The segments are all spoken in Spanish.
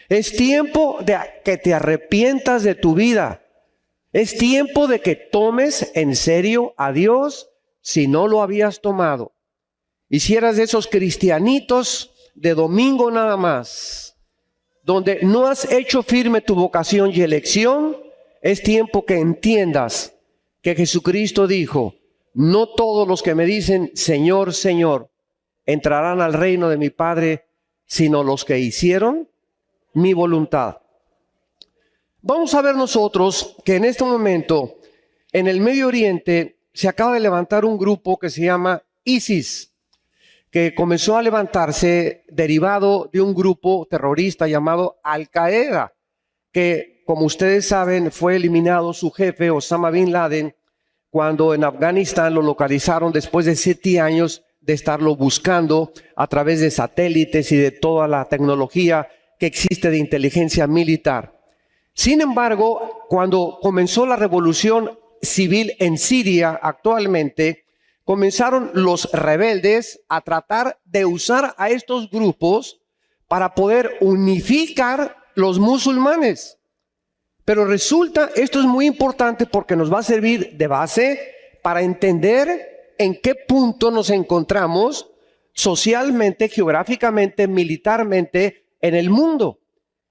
Es tiempo de que te arrepientas de tu vida. Es tiempo de que tomes en serio a Dios si no lo habías tomado. Y si eras de esos cristianitos de domingo nada más, donde no has hecho firme tu vocación y elección, es tiempo que entiendas que Jesucristo dijo: no todos los que me dicen Señor, Señor, entrarán al reino de mi Padre, sino los que hicieron mi voluntad. Vamos a ver nosotros que en este momento, en el Medio Oriente, se acaba de levantar un grupo que se llama ISIS, que comenzó a levantarse derivado de un grupo terrorista llamado Al-Qaeda, que, como ustedes saben, fue eliminado su jefe, Osama Bin Laden, cuando en Afganistán lo localizaron después de 7 años de estarlo buscando a través de satélites y de toda la tecnología que existe de inteligencia militar. Sin embargo, cuando comenzó la revolución civil en Siria actualmente, comenzaron los rebeldes a tratar de usar a estos grupos para poder unificar los musulmanes. Pero resulta, esto es muy importante porque nos va a servir de base para entender en qué punto nos encontramos socialmente, geográficamente, militarmente en el mundo.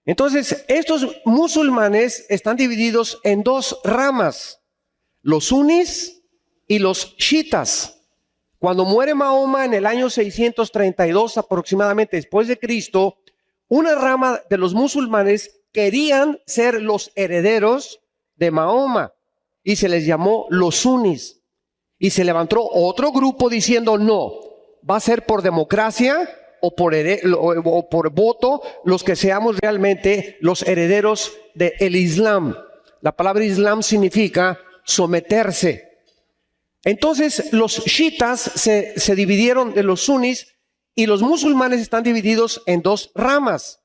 Entonces, estos musulmanes están divididos en 2 ramas, los sunnis y los chiitas. Cuando muere Mahoma en el año 632 aproximadamente después de Cristo, una rama de los musulmanes querían ser los herederos de Mahoma y se les llamó los sunnis. Y se levantó otro grupo diciendo: no, va a ser por democracia o por voto los que seamos realmente los herederos del Islam. La palabra Islam significa someterse. Entonces los chiitas se dividieron de los sunnis y los musulmanes están divididos en 2 ramas.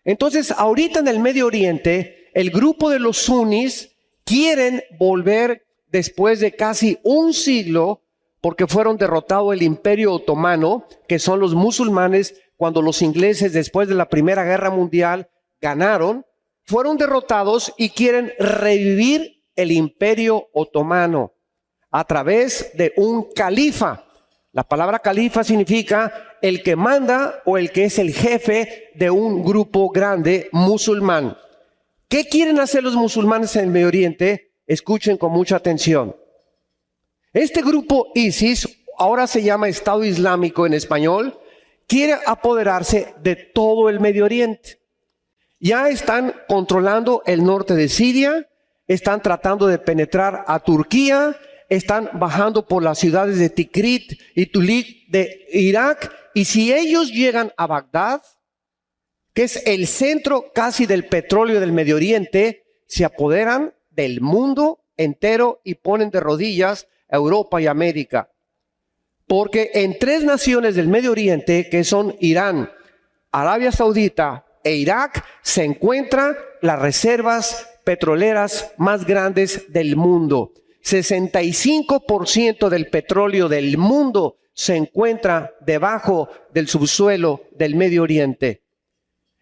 Entonces ahorita en el Medio Oriente el grupo de los sunnis quieren volver después de casi un siglo, porque fueron derrotados el Imperio Otomano, que son los musulmanes, cuando los ingleses después de la Primera Guerra Mundial ganaron, fueron derrotados y quieren revivir el Imperio Otomano a través de un califa. La palabra califa significa el que manda o el que es el jefe de un grupo grande musulmán. ¿Qué quieren hacer los musulmanes en el Medio Oriente? Escuchen con mucha atención. Este grupo ISIS, ahora se llama Estado Islámico en español, quiere apoderarse de todo el Medio Oriente. Ya están controlando el norte de Siria, están tratando de penetrar a Turquía, están bajando por las ciudades de Tikrit y Tulik de Irak, y si ellos llegan a Bagdad, que es el centro casi del petróleo del Medio Oriente, se apoderan del mundo entero y ponen de rodillas a Europa y América. Porque en 3 naciones del Medio Oriente, que son Irán, Arabia Saudita e Irak, se encuentran las reservas petroleras más grandes del mundo. 65% del petróleo del mundo se encuentra debajo del subsuelo del Medio Oriente.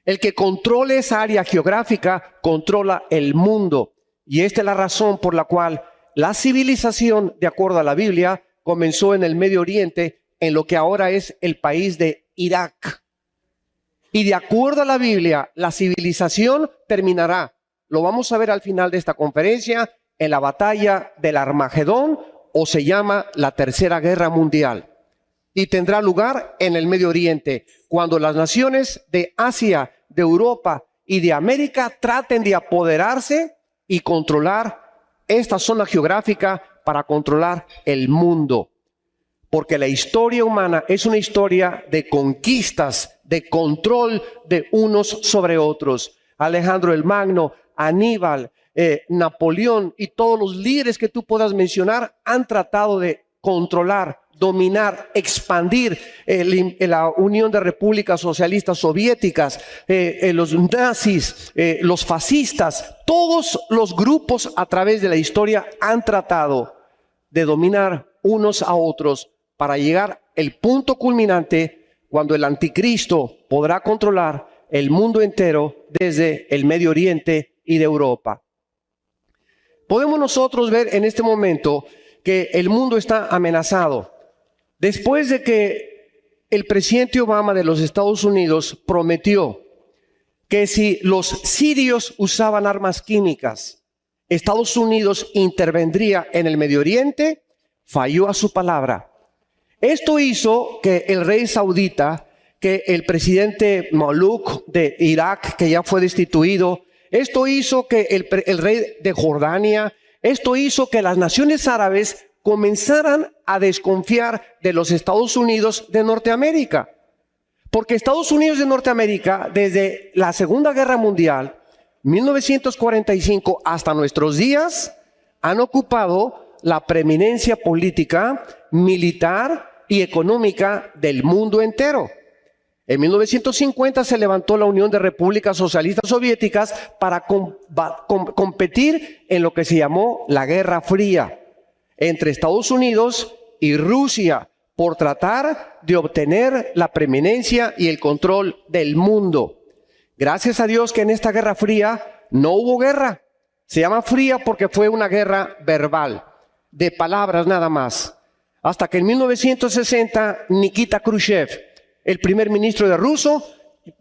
El que controle esa área geográfica controla el mundo. Y esta es la razón por la cual la civilización, de acuerdo a la Biblia, comenzó en el Medio Oriente, en lo que ahora es el país de Irak. Y de acuerdo a la Biblia, la civilización terminará, lo vamos a ver al final de esta conferencia, en la batalla del Armagedón, o se llama la Tercera Guerra Mundial. Y tendrá lugar en el Medio Oriente, cuando las naciones de Asia, de Europa y de América traten de apoderarse y controlar esta zona geográfica para controlar el mundo. Porque la historia humana es una historia de conquistas, de control de unos sobre otros. Alejandro el Magno, Aníbal, Napoleón y todos los líderes que tú puedas mencionar han tratado de controlar, dominar, expandir la Unión de Repúblicas Socialistas Soviéticas, los nazis, los fascistas, todos los grupos a través de la historia han tratado de dominar unos a otros para llegar al punto culminante cuando el anticristo podrá controlar el mundo entero desde el Medio Oriente y de Europa. Podemos nosotros ver en este momento que el mundo está amenazado. Después de que el presidente Obama de los Estados Unidos prometió que si los sirios usaban armas químicas, Estados Unidos intervendría en el Medio Oriente, falló a su palabra. Esto hizo que el rey saudita, que el presidente Maluk de Irak, que ya fue destituido, esto hizo que el rey de Jordania, esto hizo que las naciones árabes comenzaran a desconfiar de los Estados Unidos de Norteamérica. Porque Estados Unidos de Norteamérica, desde la Segunda Guerra Mundial, 1945 hasta nuestros días, han ocupado la preeminencia política, militar y económica del mundo entero. En 1950 se levantó la Unión de Repúblicas Socialistas Soviéticas para competir en lo que se llamó la Guerra Fría entre Estados Unidos y Rusia por tratar de obtener la preeminencia y el control del mundo. Gracias a Dios que en esta Guerra Fría no hubo guerra. Se llama fría porque fue una guerra verbal, de palabras nada más. Hasta que en 1960 Nikita Khrushchev, el primer ministro de Rusia,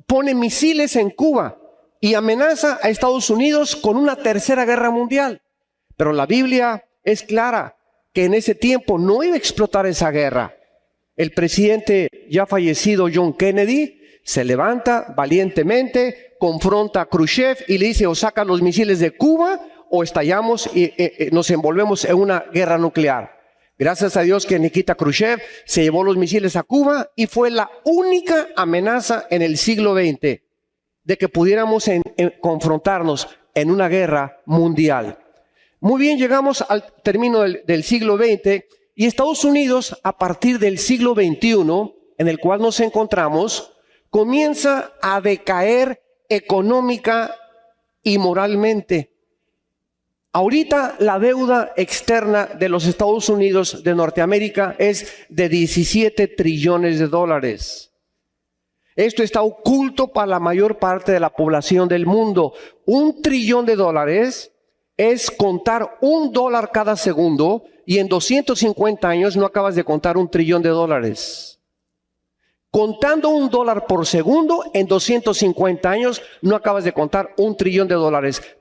pone misiles en Cuba y amenaza a Estados Unidos con una tercera guerra mundial. Pero la Biblia es clara que en ese tiempo no iba a explotar esa guerra. El presidente ya fallecido John Kennedy se levanta valientemente, confronta a Khrushchev y le dice: o saca los misiles de Cuba o estallamos y nos envolvemos en una guerra nuclear. Gracias a Dios que Nikita Khrushchev se llevó los misiles a Cuba y fue la única amenaza en el siglo XX de que pudiéramos confrontarnos en una guerra mundial. Muy bien, llegamos al término del siglo XX y Estados Unidos, a partir del siglo XXI, en el cual nos encontramos, comienza a decaer económica y moralmente. Ahorita la deuda externa de los Estados Unidos de Norteamérica es de 17 trillones de dólares. Esto está oculto para la mayor parte de la población del mundo. $1 trillón es contar $1 cada segundo y en 250 años no acabas de contar $1 trillón. Contando $1 por segundo, en 250 años no acabas de contar $1 trillón.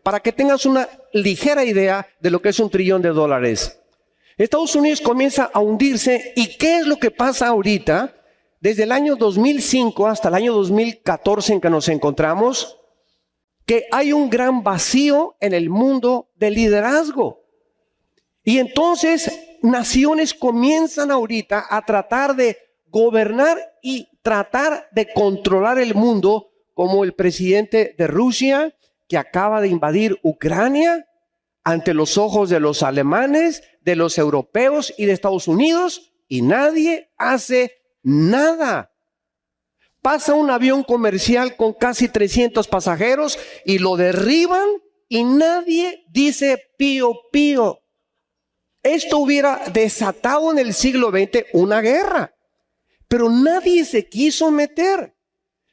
Para que tengas una ligera idea de lo que es $1 trillón. Estados Unidos comienza a hundirse. ¿Y qué es lo que pasa ahorita? Desde el año 2005 hasta el año 2014 en que nos encontramos, que hay un gran vacío en el mundo del liderazgo. Y entonces naciones comienzan ahorita a tratar de gobernar y tratar de controlar el mundo, como el presidente de Rusia, que acaba de invadir Ucrania ante los ojos de los alemanes, de los europeos y de Estados Unidos, y nadie hace nada. Pasa un avión comercial con casi 300 pasajeros y lo derriban y nadie dice pío, pío. Esto hubiera desatado en el siglo XX una guerra. Pero nadie se quiso meter.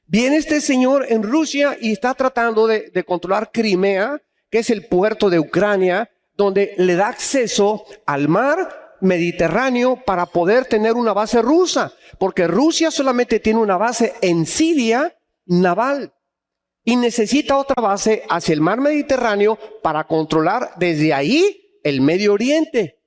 Viene este señor en Rusia y está tratando de controlar Crimea, que es el puerto de Ucrania, donde le da acceso al mar Mediterráneo para poder tener una base rusa. Porque Rusia solamente tiene una base en Siria naval y necesita otra base hacia el mar Mediterráneo para controlar desde ahí el Medio Oriente.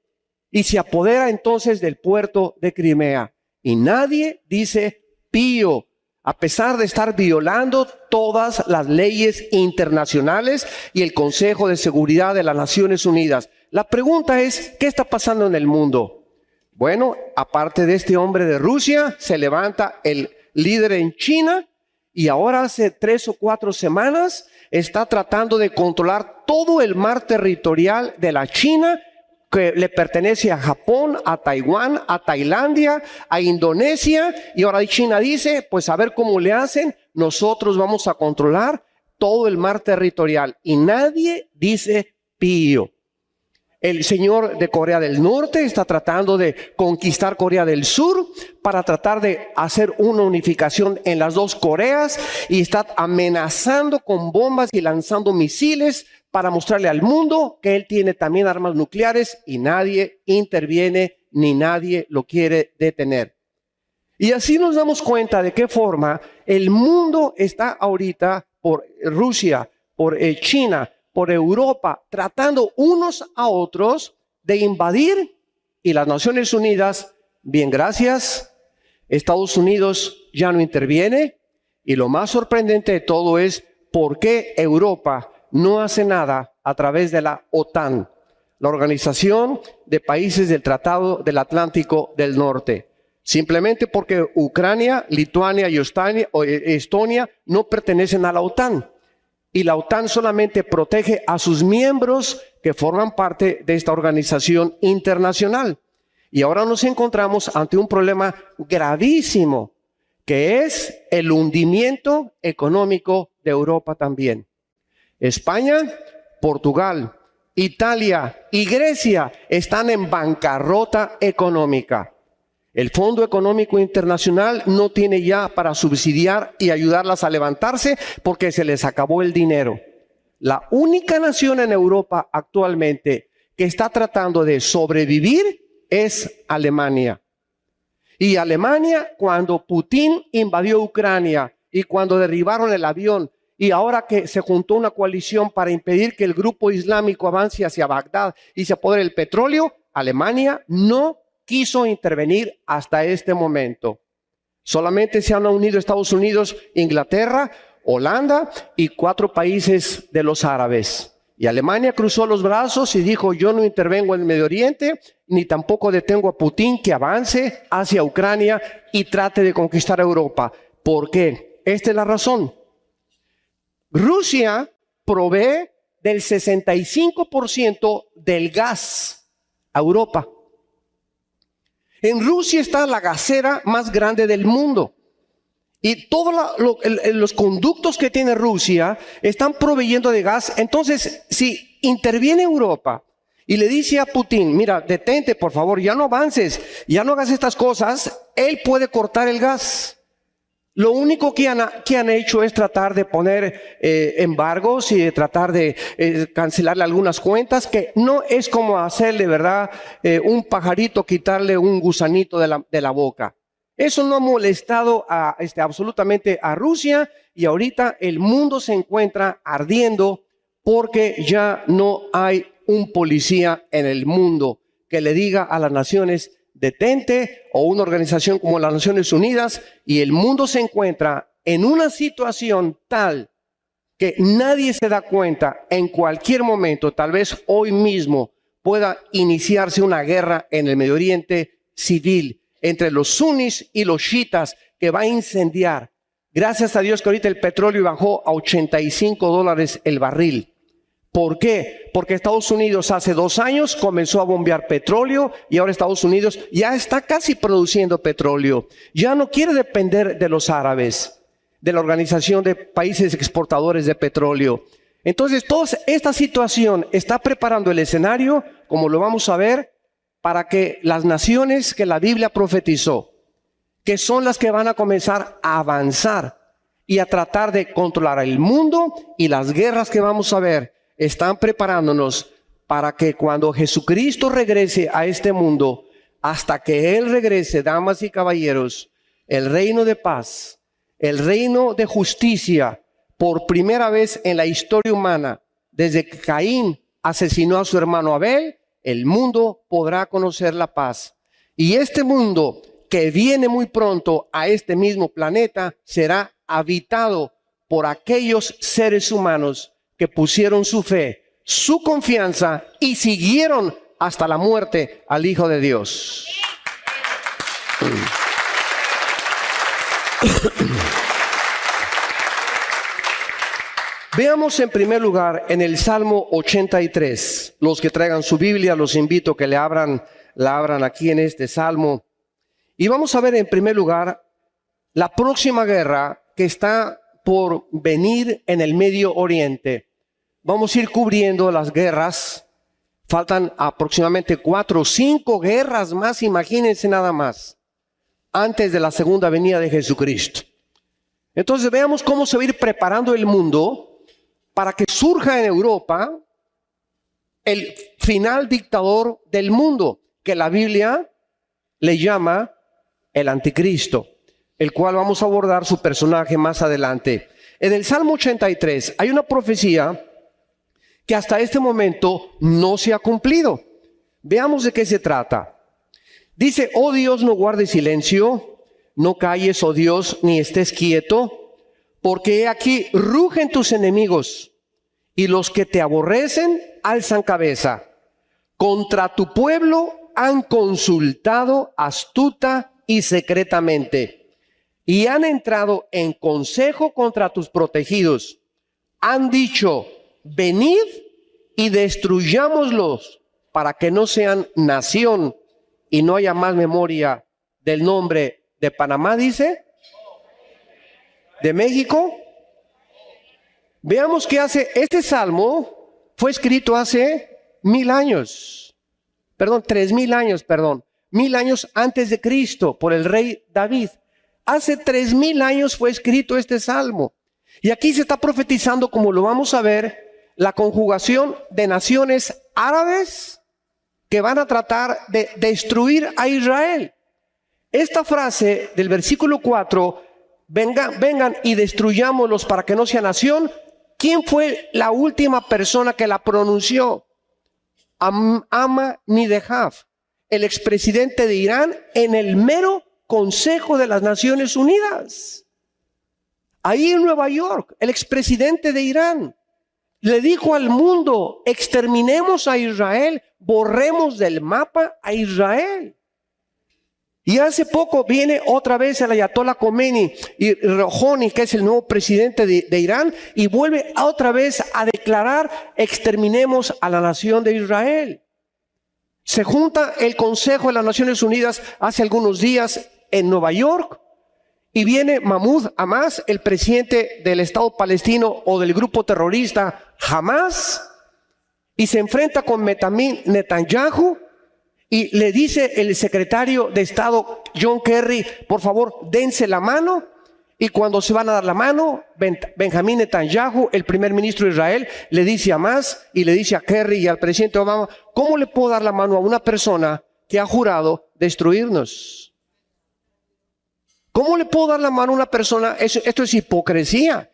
Y se apodera entonces del puerto de Crimea. Y nadie dice pío, a pesar de estar violando todas las leyes internacionales y el Consejo de Seguridad de las Naciones Unidas. La pregunta es, ¿qué está pasando en el mundo? Bueno, aparte de este hombre de Rusia, se levanta el líder en China y ahora hace 3 o 4 semanas está tratando de controlar todo el mar territorial de la China, que le pertenece a Japón, a Taiwán, a Tailandia, a Indonesia, y ahora China dice, pues a ver cómo le hacen, nosotros vamos a controlar todo el mar territorial, y nadie dice pío. El señor de Corea del Norte está tratando de conquistar Corea del Sur para tratar de hacer una unificación en las dos Coreas y está amenazando con bombas y lanzando misiles para mostrarle al mundo que él tiene también armas nucleares y nadie interviene ni nadie lo quiere detener. Y así nos damos cuenta de qué forma el mundo está ahorita por Rusia, por China, por Europa, tratando unos a otros de invadir, y las Naciones Unidas, bien gracias, Estados Unidos ya no interviene, y lo más sorprendente de todo es por qué Europa no hace nada a través de la OTAN, la Organización de Países del Tratado del Atlántico del Norte. Simplemente porque Ucrania, Lituania y Estonia no pertenecen a la OTAN. Y la OTAN solamente protege a sus miembros que forman parte de esta organización internacional. Y ahora nos encontramos ante un problema gravísimo, que es el hundimiento económico de Europa también. España, Portugal, Italia y Grecia están en bancarrota económica. El Fondo Económico Internacional no tiene ya para subsidiar y ayudarlas a levantarse porque se les acabó el dinero. La única nación en Europa actualmente que está tratando de sobrevivir es Alemania. Y Alemania, cuando Putin invadió Ucrania y cuando derribaron el avión, y ahora que se juntó una coalición para impedir que el grupo islámico avance hacia Bagdad y se apodere el petróleo, Alemania no quiso intervenir hasta este momento. Solamente se han unido Estados Unidos, Inglaterra, Holanda y 4 países de los árabes. Y Alemania cruzó los brazos y dijo: yo no intervengo en el Medio Oriente, ni tampoco detengo a Putin que avance hacia Ucrania y trate de conquistar Europa. ¿Por qué? Esta es la razón. Rusia provee del 65% del gas a Europa. En Rusia está la gasera más grande del mundo. Y todos los conductos que tiene Rusia están proveyendo de gas. Entonces, si interviene Europa y le dice a Putin: mira, detente por favor, ya no avances, ya no hagas estas cosas, él puede cortar el gas. Lo único que han hecho es tratar de poner embargos y de tratar de cancelarle algunas cuentas, que no es como hacerle, ¿verdad?, un pajarito, quitarle un gusanito de la boca. Eso no ha molestado absolutamente a Rusia, y ahorita el mundo se encuentra ardiendo porque ya no hay un policía en el mundo que le diga a las naciones: detente, o una organización como las Naciones Unidas, y el mundo se encuentra en una situación tal que nadie se da cuenta. En cualquier momento, tal vez hoy mismo, pueda iniciarse una guerra en el Medio Oriente civil entre los sunnis y los chiitas que va a incendiar. Gracias a Dios que ahorita el petróleo bajó a $85 el barril. ¿Por qué? Porque Estados Unidos hace 2 años comenzó a bombear petróleo, y ahora Estados Unidos ya está casi produciendo petróleo. Ya no quiere depender de los árabes, de la Organización de Países Exportadores de Petróleo. Entonces, toda esta situación está preparando el escenario, como lo vamos a ver, para que las naciones que la Biblia profetizó, que son las que van a comenzar a avanzar y a tratar de controlar el mundo y las guerras que vamos a ver, están preparándonos para que cuando Jesucristo regrese a este mundo, hasta que Él regrese, damas y caballeros, el reino de paz, el reino de justicia, por primera vez en la historia humana, desde que Caín asesinó a su hermano Abel, el mundo podrá conocer la paz. Y este mundo que viene muy pronto a este mismo planeta será habitado por aquellos seres humanos que pusieron su fe, su confianza y siguieron hasta la muerte al Hijo de Dios. Veamos en primer lugar en el Salmo 83. Los que traigan su Biblia, los invito a que la abran aquí en este Salmo. Y vamos a ver en primer lugar la próxima guerra que está por venir en el Medio Oriente. Vamos a ir cubriendo las guerras Faltan aproximadamente 4 o 5 guerras más, imagínense nada más, antes de la segunda venida de Jesucristo. Entonces veamos cómo se va a ir preparando el mundo para que surja en Europa el final dictador del mundo, que la Biblia le llama el anticristo, el cual vamos a abordar su personaje más adelante. En el Salmo 83 hay una profecía que hasta este momento no se ha cumplido. Veamos de qué se trata. Dice: oh Dios, no guardes silencio, no calles, oh Dios, ni estés quieto, porque he aquí rugen tus enemigos, y los que te aborrecen alzan cabeza. Contra tu pueblo han consultado astuta y secretamente, y han entrado en consejo contra tus protegidos. Han dicho: venid y destruyámoslos, para que no sean nación y no haya más memoria del nombre de Panamá, dice, de México. Veamos qué hace. Este salmo fue escrito hace 1000 años, 3000 años, 1000 años antes de Cristo, por el rey David. Hace 3000 años fue escrito este salmo. Y aquí se está profetizando, como lo vamos a ver, la conjugación de naciones árabes que van a tratar de destruir a Israel. Esta frase del versículo 4, vengan y destruyámoslos para que no sea nación. ¿Quién fue la última persona que la pronunció? Ahmadinejad, el expresidente de Irán, en el mero Consejo de las Naciones Unidas. Ahí en Nueva York, el expresidente de Irán le dijo al mundo: exterminemos a Israel, borremos del mapa a Israel. Y hace poco viene otra vez el Ayatollah Khomeini y Rouhani, que es el nuevo presidente de Irán, y vuelve otra vez a declarar: exterminemos a la nación de Israel. Se junta el Consejo de las Naciones Unidas hace algunos días en Nueva York, y viene Mahmoud Abbas, el presidente del Estado palestino o del grupo terrorista Hamas, y se enfrenta con Benjamin Netanyahu, y le dice el secretario de Estado John Kerry: por favor, dense la mano. Y cuando se van a dar la mano, Benjamin Netanyahu, el primer ministro de Israel, le dice a Hamas y le dice a Kerry y al presidente Obama: ¿cómo le puedo dar la mano a una persona que ha jurado destruirnos? ¿Cómo le puedo dar la mano a una persona? Esto es hipocresía.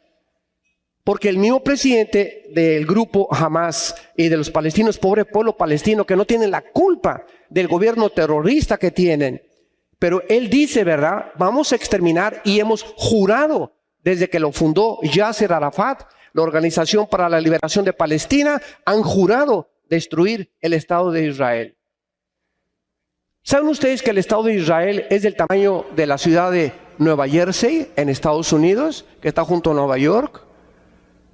Porque el mismo presidente del grupo Hamas y de los palestinos, pobre pueblo palestino, que no tienen la culpa del gobierno terrorista que tienen, pero él dice, ¿verdad?, vamos a exterminar, y hemos jurado desde que lo fundó Yasser Arafat, la Organización para la Liberación de Palestina, han jurado destruir el Estado de Israel. ¿Saben ustedes que el Estado de Israel es del tamaño de la ciudad de Nueva Jersey, en Estados Unidos, que está junto a Nueva York?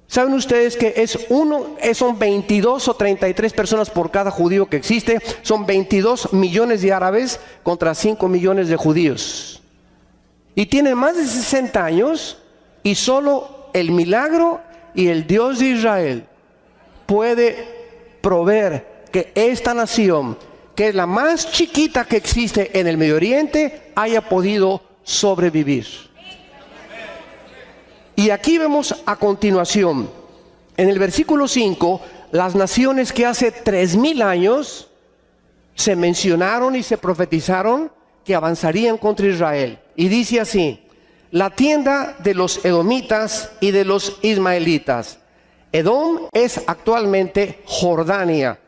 ¿Saben ustedes que son 22 o 33 personas por cada judío que existe? Son 22 millones de árabes contra 5 millones de judíos. Y tienen más de 60 años, y solo el milagro y el Dios de Israel puede proveer que esta nación, que es la más chiquita que existe en el Medio Oriente, haya podido sobrevivir. Y aquí vemos a continuación, en el versículo 5, las naciones que hace 3000 años se mencionaron y se profetizaron que avanzarían contra Israel. Y dice así: la tienda de los edomitas y de los ismaelitas. Edom es actualmente Jordania,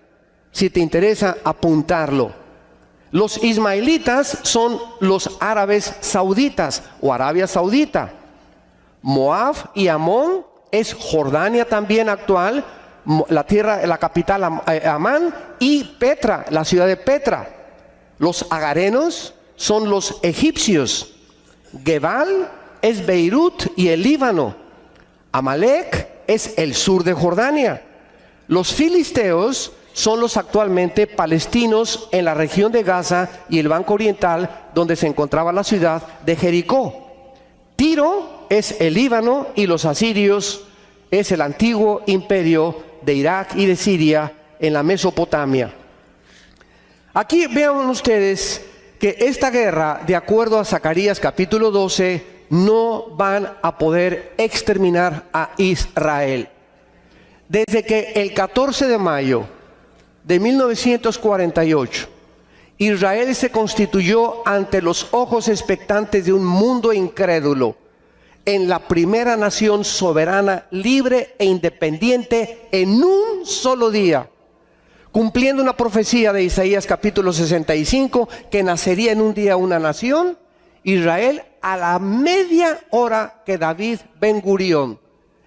si te interesa apuntarlo. Los ismaelitas son los árabes sauditas o Arabia Saudita. Moab y Amón es Jordania también actual, la capital Amán, y Petra, la ciudad de Petra. Los agarenos son los egipcios. Gebal es Beirut y el Líbano. Amalek es el sur de Jordania. Los filisteos son los actualmente palestinos en la región de Gaza y el Banco Oriental, donde se encontraba la ciudad de Jericó. Tiro es el Líbano, y los asirios es el antiguo imperio de Irak y de Siria, en la Mesopotamia. Aquí vean ustedes que esta guerra, de acuerdo a Zacarías capítulo 12, no van a poder exterminar a Israel. Desde que el 14 de mayo de 1948, Israel se constituyó ante los ojos expectantes de un mundo incrédulo en la primera nación soberana, libre e independiente en un solo día, cumpliendo una profecía de Isaías capítulo 65, que nacería en un día una nación. Israel, a la media hora que David Ben Gurión,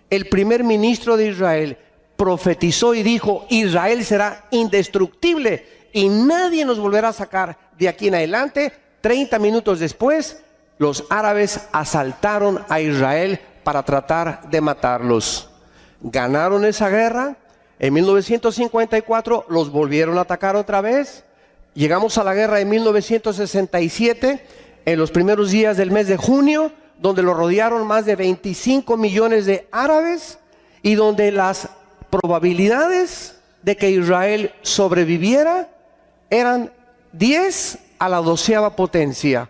el primer ministro de Israel, profetizó y dijo: Israel será indestructible y nadie nos volverá a sacar de aquí en adelante. 30 minutos después, los árabes asaltaron a Israel para tratar de matarlos. Ganaron esa guerra. En 1954 los volvieron a atacar otra vez. Llegamos a la guerra de 1967, en los primeros días del mes de junio, donde lo rodearon más de 25 millones de árabes y donde las probabilidades de que Israel sobreviviera eran 10 a la 12ª potencia.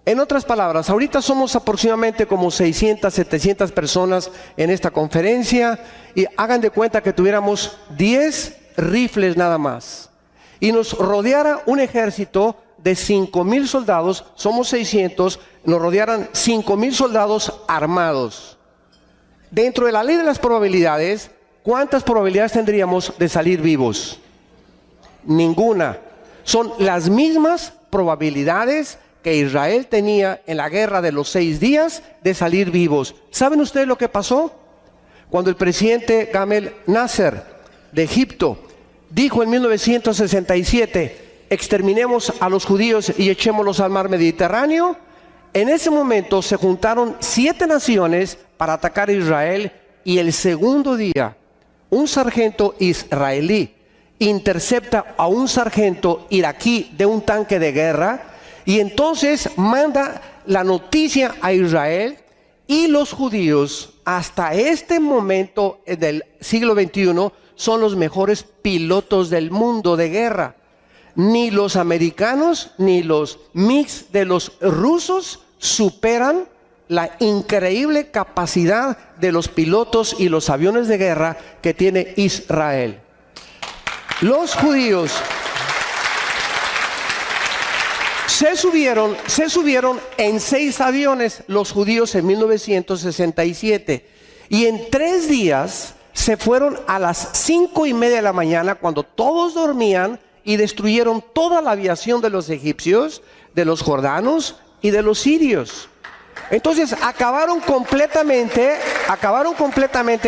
En otras palabras, ahorita somos aproximadamente como 600, 700 personas en esta conferencia, y hagan de cuenta que tuviéramos 10 rifles nada más y nos rodeara un ejército de 5,000 soldados. Somos 600, nos rodearan 5,000 soldados armados. Dentro de la ley de las probabilidades, ¿cuántas probabilidades tendríamos de salir vivos? Ninguna. Son las mismas probabilidades que Israel tenía en la guerra de los 6 días de salir vivos. ¿Saben ustedes lo que pasó? Cuando el presidente Gamal Nasser de Egipto dijo en 1967: exterminemos a los judíos y echémoslos al mar Mediterráneo, en ese momento se juntaron 7 naciones para atacar a Israel, y el segundo día un sargento israelí intercepta a un sargento iraquí de un tanque de guerra, y entonces manda la noticia a Israel. Y los judíos hasta este momento del siglo XXI son los mejores pilotos del mundo de guerra. Ni los americanos ni los MiGs de los rusos superan la increíble capacidad de los pilotos y los aviones de guerra que tiene Israel. Los judíos se subieron en 6 aviones, los judíos, en 1967, y en 3 días se fueron a las 5:30 de la mañana, cuando todos dormían, y destruyeron toda la aviación de los egipcios, de los jordanos y de los sirios. Entonces acabaron completamente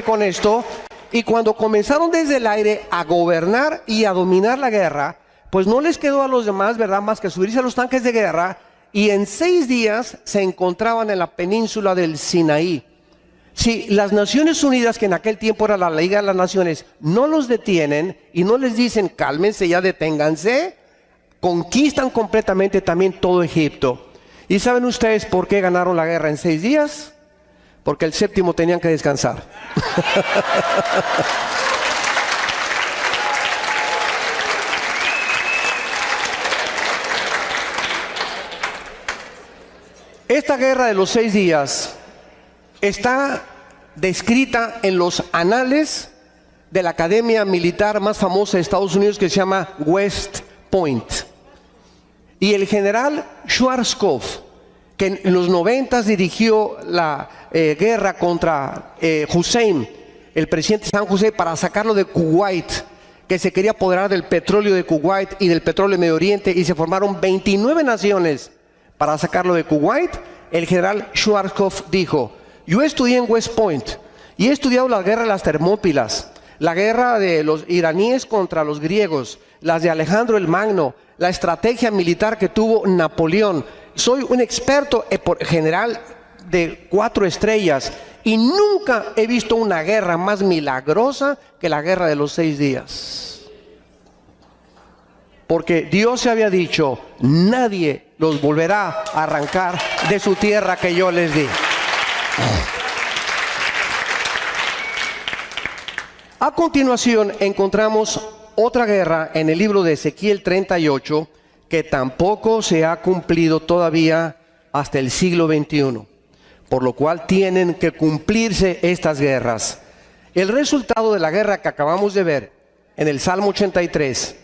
con esto. Y cuando comenzaron desde el aire a gobernar y a dominar la guerra, pues no les quedó a los demás, ¿verdad?, más que subirse a los tanques de guerra, y en 6 días se encontraban en la península del Sinaí. Si las Naciones Unidas, que en aquel tiempo era la Liga de las Naciones, no los detienen y no les dicen cálmense, ya deténganse, conquistan completamente también todo Egipto. ¿Y saben ustedes por qué ganaron la guerra en 6 días? Porque el 7º tenían que descansar. Esta guerra de los 6 días está descrita en los anales de la academia militar más famosa de Estados Unidos, que se llama West Point. Y el general Schwarzkopf, que en los 90 dirigió la guerra contra Hussein, el presidente Saddam Hussein, para sacarlo de Kuwait, que se quería apoderar del petróleo de Kuwait y del petróleo de Medio Oriente, y se formaron 29 naciones para sacarlo de Kuwait. El general Schwarzkopf dijo: yo estudié en West Point y he estudiado la guerra de las Termópilas, la guerra de los iraníes contra los griegos, las de Alejandro el Magno, la estrategia militar que tuvo Napoleón. Soy un experto general de 4 estrellas y nunca he visto una guerra más milagrosa que la guerra de los 6 días. Porque Dios se había dicho: nadie los volverá a arrancar de su tierra que yo les di. A continuación encontramos otra guerra en el libro de Ezequiel 38 que tampoco se ha cumplido todavía hasta el siglo XXI, por lo cual tienen que cumplirse estas guerras. El resultado de la guerra que acabamos de ver en el Salmo 83,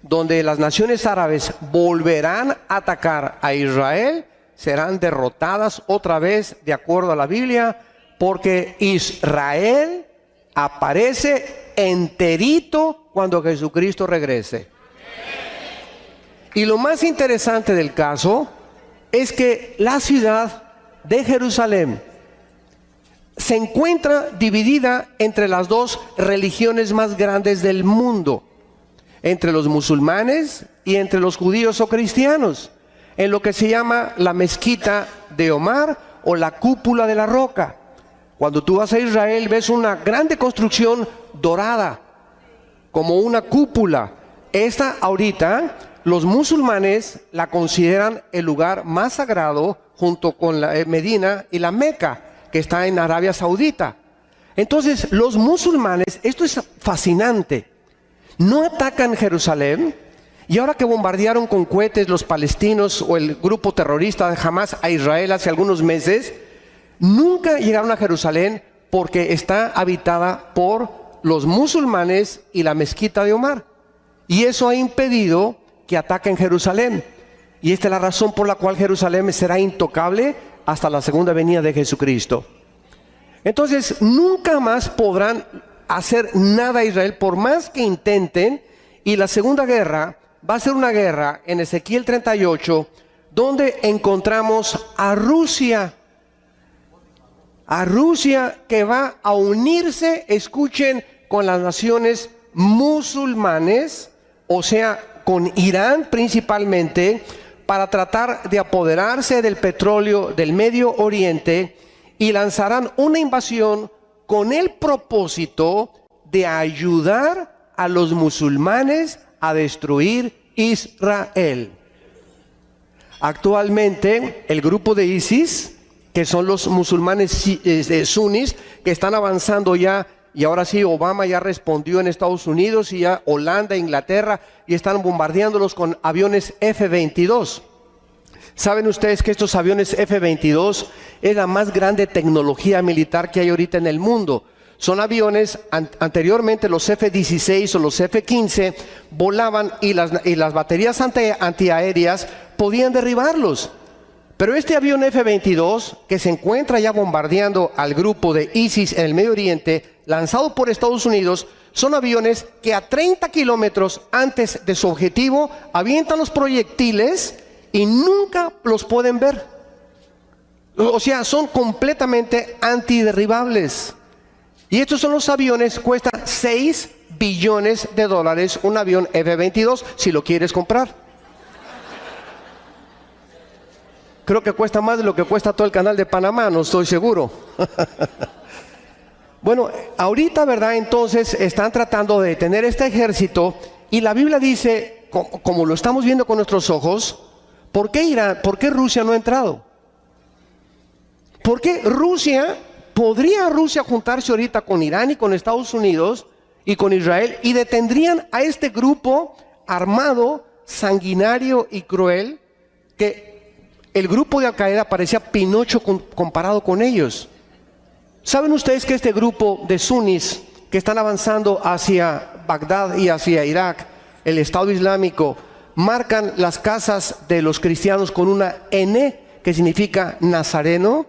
donde las naciones árabes volverán a atacar a Israel, serán derrotadas otra vez de acuerdo a la Biblia, porque Israel aparece enterito cuando Jesucristo regrese. Y lo más interesante del caso es que la ciudad de Jerusalén se encuentra dividida entre las dos religiones más grandes del mundo, entre los musulmanes y entre los judíos o cristianos, en lo que se llama la mezquita de Omar o la cúpula de la roca. Cuando tú vas a Israel ves una grande construcción dorada, como una cúpula. Esta ahorita los musulmanes la consideran el lugar más sagrado junto con la Medina y la Meca, que está en Arabia Saudita. Entonces los musulmanes, esto es fascinante, no atacan Jerusalén, y ahora que bombardearon con cohetes los palestinos o el grupo terrorista de Hamas a Israel hace algunos meses, nunca llegaron a Jerusalén porque está habitada por los musulmanes y la mezquita de Omar, y eso ha impedido que ataquen Jerusalén. Y esta es la razón por la cual Jerusalén será intocable hasta la segunda venida de Jesucristo. Entonces nunca más podrán hacer nada a Israel por más que intenten. Y la segunda guerra va a ser una guerra en Ezequiel 38 donde encontramos a Rusia que va a unirse, escuchen, con las naciones musulmanes, o sea, con Irán principalmente, para tratar de apoderarse del petróleo del Medio Oriente, y lanzarán una invasión con el propósito de ayudar a los musulmanes a destruir Israel. Actualmente el grupo de ISIS, que son los musulmanes suníes, que están avanzando ya, y ahora sí Obama ya respondió en Estados Unidos, y ya Holanda, Inglaterra, y están bombardeándolos con aviones F-22. ¿Saben ustedes que estos aviones F-22 es la más grande tecnología militar que hay ahorita en el mundo? Son aviones, anteriormente los F-16 o los F-15 volaban y las baterías antiaéreas podían derribarlos. Pero este avión F-22, que se encuentra ya bombardeando al grupo de ISIS en el Medio Oriente, lanzado por Estados Unidos, son aviones que a 30 kilómetros antes de su objetivo avientan los proyectiles y nunca los pueden ver. O sea, son completamente antiderribables. Y estos son los aviones, cuesta $6 billones un avión F-22 si lo quieres comprar. Creo que cuesta más de lo que cuesta todo el canal de Panamá, no estoy seguro. Bueno, ahorita, ¿verdad? Entonces están tratando de detener este ejército, y la Biblia dice, como lo estamos viendo con nuestros ojos, ¿por qué Irán, por qué Rusia no ha entrado? ¿Por qué podría Rusia juntarse ahorita con Irán y con Estados Unidos y con Israel, y detendrían a este grupo armado, sanguinario y cruel, que el grupo de Al-Qaeda parecía Pinocho comparado con ellos? ¿Saben ustedes que este grupo de suníes que están avanzando hacia Bagdad y hacia Irak, el Estado Islámico, marcan las casas de los cristianos con una N, que significa Nazareno?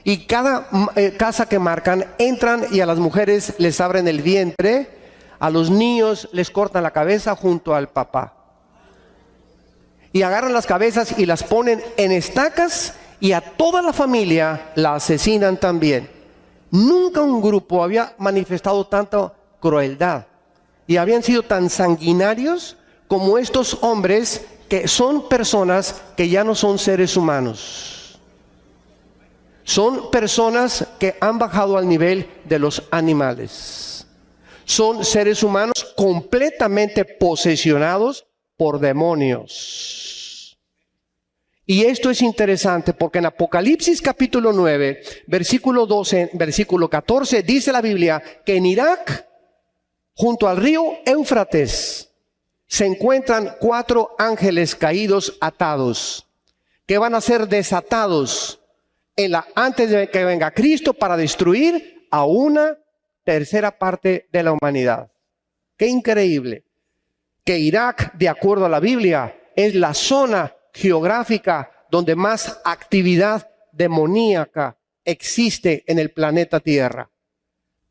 Y cada casa que marcan, entran y a las mujeres les abren el vientre, a los niños les cortan la cabeza junto al papá. Y agarran las cabezas y las ponen en estacas, y a toda la familia la asesinan también. Nunca un grupo había manifestado tanta crueldad y habían sido tan sanguinarios como estos hombres, que son personas que ya no son seres humanos. Son personas que han bajado al nivel de los animales. Son seres humanos completamente posesionados por demonios. Y esto es interesante porque en Apocalipsis capítulo 9, versículo 12, versículo 14, dice la Biblia que en Irak junto al río Éufrates, se encuentran 4 ángeles caídos atados, que van a ser desatados antes de que venga Cristo para destruir a una tercera parte de la humanidad. ¡Qué increíble! Que Irak, de acuerdo a la Biblia, es la zona geográfica donde más actividad demoníaca existe en el planeta Tierra,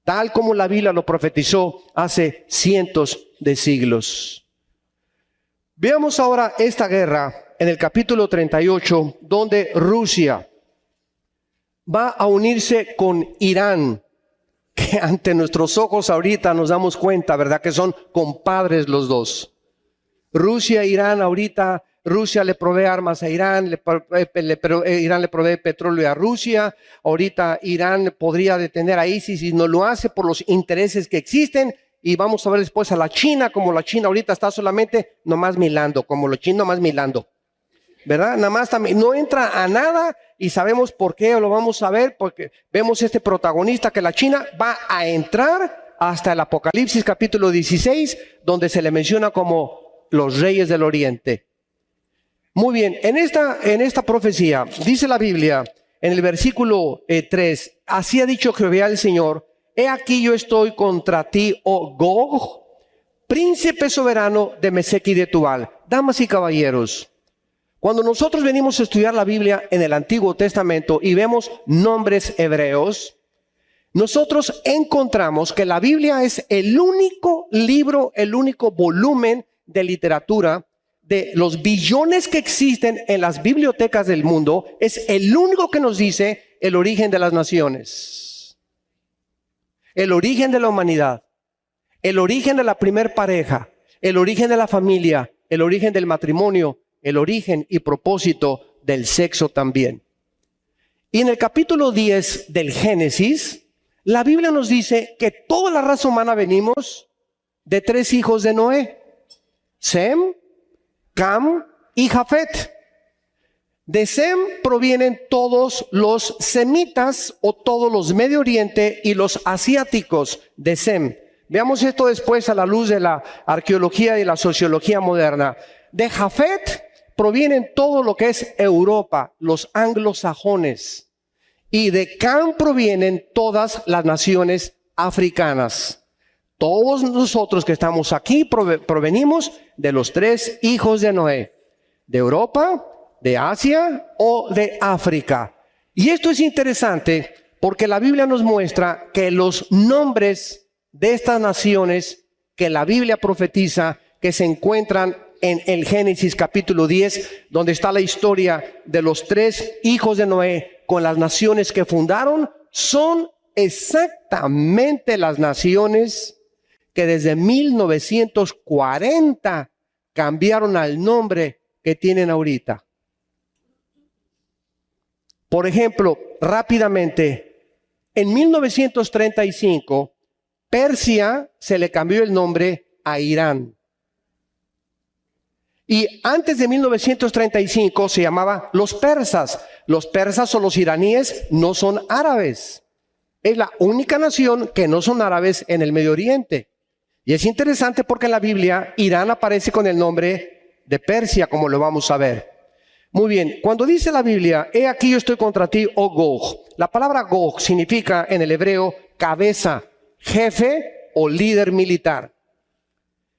tal como la Biblia lo profetizó hace cientos de siglos. Veamos ahora esta guerra en el capítulo 38, donde Rusia va a unirse con Irán, que ante nuestros ojos ahorita nos damos cuenta, ¿verdad?, que son compadres los dos. Rusia e Irán ahorita, Rusia le provee armas a Irán, Irán le provee petróleo a Rusia. Ahorita Irán podría detener a ISIS y no lo hace por los intereses que existen. Y vamos a ver después a la China, como la China ahorita está solamente nomás milando, como los chinos nomás milando, ¿verdad? Nada más también, no entra a nada y sabemos por qué, lo vamos a ver, porque vemos este protagonista que la China va a entrar hasta el Apocalipsis capítulo 16, donde se le menciona como los reyes del Oriente. Muy bien, en esta profecía dice la Biblia en el versículo 3, así ha dicho Jehová el Señor, he aquí yo estoy contra ti, oh Gog, príncipe soberano de Mesec y de Tubal. Damas y caballeros, cuando nosotros venimos a estudiar la Biblia en el Antiguo Testamento y vemos nombres hebreos, nosotros encontramos que la Biblia es el único libro, el único volumen de literatura de los billones que existen en las bibliotecas del mundo, es el único que nos dice el origen de las naciones, el origen de la humanidad, el origen de la primer pareja, el origen de la familia, el origen del matrimonio, el origen y propósito del sexo también. Y en el capítulo 10 del Génesis, la Biblia nos dice que toda la raza humana venimos de 3 hijos de Noé: Sem, Cam y Jafet. De Sem provienen todos los semitas o todos los Medio Oriente y los asiáticos de Sem. Veamos esto después a la luz de la arqueología y la sociología moderna. De Jafet provienen todo lo que es Europa, los anglosajones. Y de Cam provienen todas las naciones africanas. Todos nosotros que estamos aquí provenimos de los 3 hijos de Noé, de Europa, de Asia o de África. Y esto es interesante porque la Biblia nos muestra que los nombres de estas naciones que la Biblia profetiza, que se encuentran en el Génesis capítulo 10, donde está la historia de los 3 hijos de Noé con las naciones que fundaron, son exactamente las naciones que desde 1940 cambiaron al nombre que tienen ahorita. Por ejemplo, rápidamente, en 1935, Persia se le cambió el nombre a Irán. Y antes de 1935 se llamaba los persas. Los persas o los iraníes no son árabes. Es la única nación que no son árabes en el Medio Oriente. Y es interesante porque en la Biblia Irán aparece con el nombre de Persia, como lo vamos a ver. Muy bien, cuando dice la Biblia, he aquí yo estoy contra ti, oh Gog. La palabra Gog significa en el hebreo cabeza, jefe o líder militar.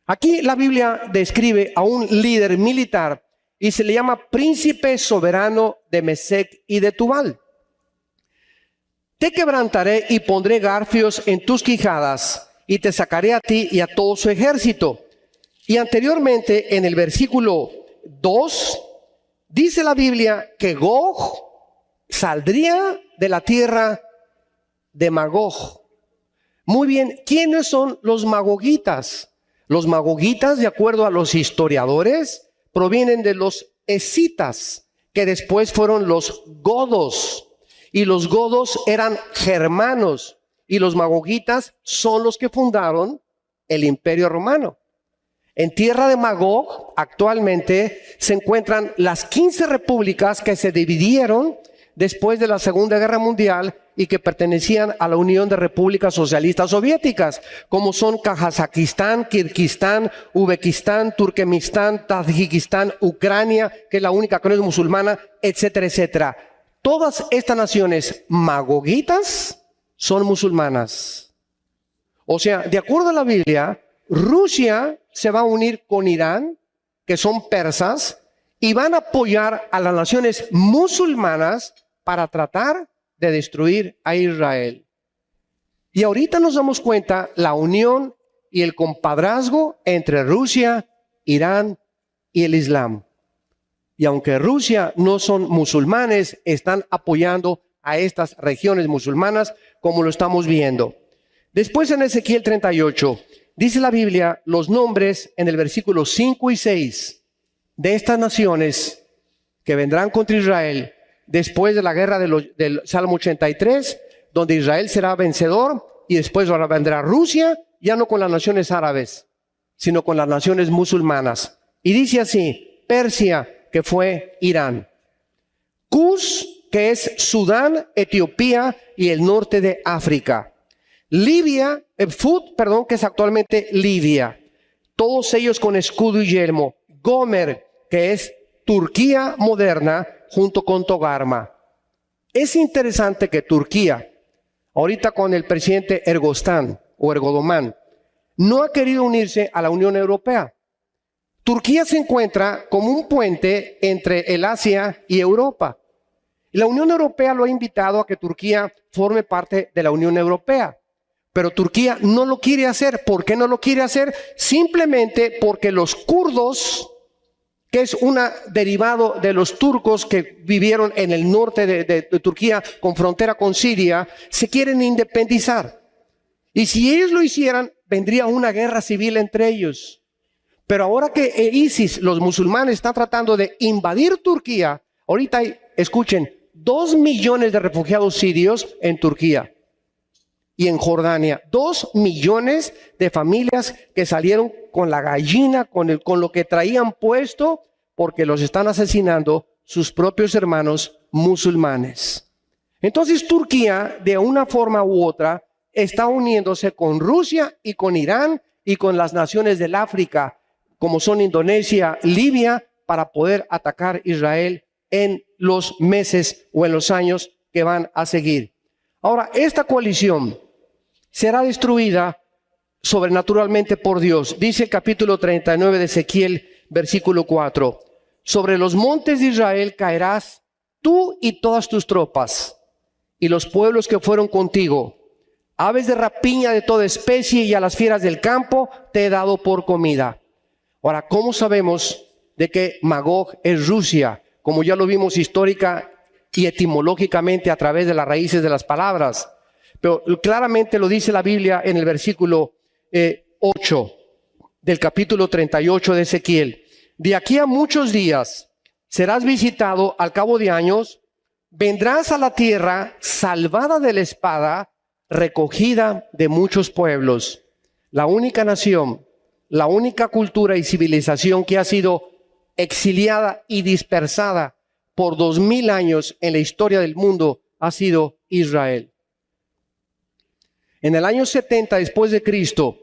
Aquí la Biblia describe a un líder militar y se le llama príncipe soberano de Mesec y de Tubal. Te quebrantaré y pondré garfios en tus quijadas y te sacaré a ti y a todo su ejército. Y anteriormente en el versículo 2 dice la Biblia que Gog saldría de la tierra de Magog. Muy bien, ¿quiénes son los magogitas? Los magogitas, de acuerdo a los historiadores, provienen de los escitas, que después fueron los godos. Y los godos eran germanos. Y los magogitas son los que fundaron el Imperio Romano. En tierra de Magog actualmente se encuentran las 15 repúblicas que se dividieron después de la Segunda Guerra Mundial y que pertenecían a la Unión de Repúblicas Socialistas Soviéticas, como son Kazajistán, Kirguistán, Uzbekistán, Turkmenistán, Tayikistán, Ucrania, que es la única que no es musulmana, etcétera, etcétera. Todas estas naciones magogitas son musulmanas. O sea, de acuerdo a la Biblia, Rusia se va a unir con Irán, que son persas, y van a apoyar a las naciones musulmanas para tratar de destruir a Israel. Y ahorita nos damos cuenta la unión y el compadrazgo entre Rusia, Irán y el Islam. Y aunque Rusia no son musulmanes, están apoyando a estas regiones musulmanas como lo estamos viendo. Después en Ezequiel 38, dice la Biblia los nombres en el versículo 5 y 6 de estas naciones que vendrán contra Israel después de la guerra del Salmo 83, donde Israel será vencedor, y después ahora vendrá Rusia, ya no con las naciones árabes, sino con las naciones musulmanas. Y dice así: Persia, que fue Irán; Cus, que es Sudán, Etiopía y el norte de África; Libia, que es actualmente Libia, todos ellos con escudo y yelmo; Gomer, que es Turquía moderna, junto con Togarma. Es interesante que Turquía, ahorita con el presidente Erdogan, no ha querido unirse a la Unión Europea. Turquía se encuentra como un puente entre el Asia y Europa. La Unión Europea lo ha invitado a que Turquía forme parte de la Unión Europea. Pero Turquía no lo quiere hacer. ¿Por qué no lo quiere hacer? Simplemente porque los kurdos, que es un derivado de los turcos que vivieron en el norte de Turquía con frontera con Siria, se quieren independizar. Y si ellos lo hicieran, vendría una guerra civil entre ellos. Pero ahora que ISIS, los musulmanes, están tratando de invadir Turquía, ahorita hay, escuchen, 2 millones de refugiados sirios en Turquía y en Jordania. 2 millones de familias que salieron con la gallina, con lo que traían puesto, porque los están asesinando sus propios hermanos musulmanes. Entonces Turquía, de una forma u otra, está uniéndose con Rusia y con Irán y con las naciones del África, como son Indonesia, Libia, para poder atacar Israel en los meses o en los años que van a seguir. Ahora, esta coalición será destruida sobrenaturalmente por Dios. Dice el capítulo 39 de Ezequiel, versículo 4. Sobre los montes de Israel caerás tú y todas tus tropas, y los pueblos que fueron contigo. Aves de rapiña de toda especie y a las fieras del campo te he dado por comida. Ahora, ¿cómo sabemos de que Magog es Rusia? Como ya lo vimos histórica y etimológicamente a través de las raíces de las palabras. Pero claramente lo dice la Biblia en el versículo 8 del capítulo 38 de Ezequiel. De aquí a muchos días serás visitado al cabo de años, vendrás a la tierra salvada de la espada, recogida de muchos pueblos. La única nación, la única cultura y civilización que ha sido exiliada y dispersada por 2000 años en la historia del mundo ha sido Israel. En el año 70 después de Cristo,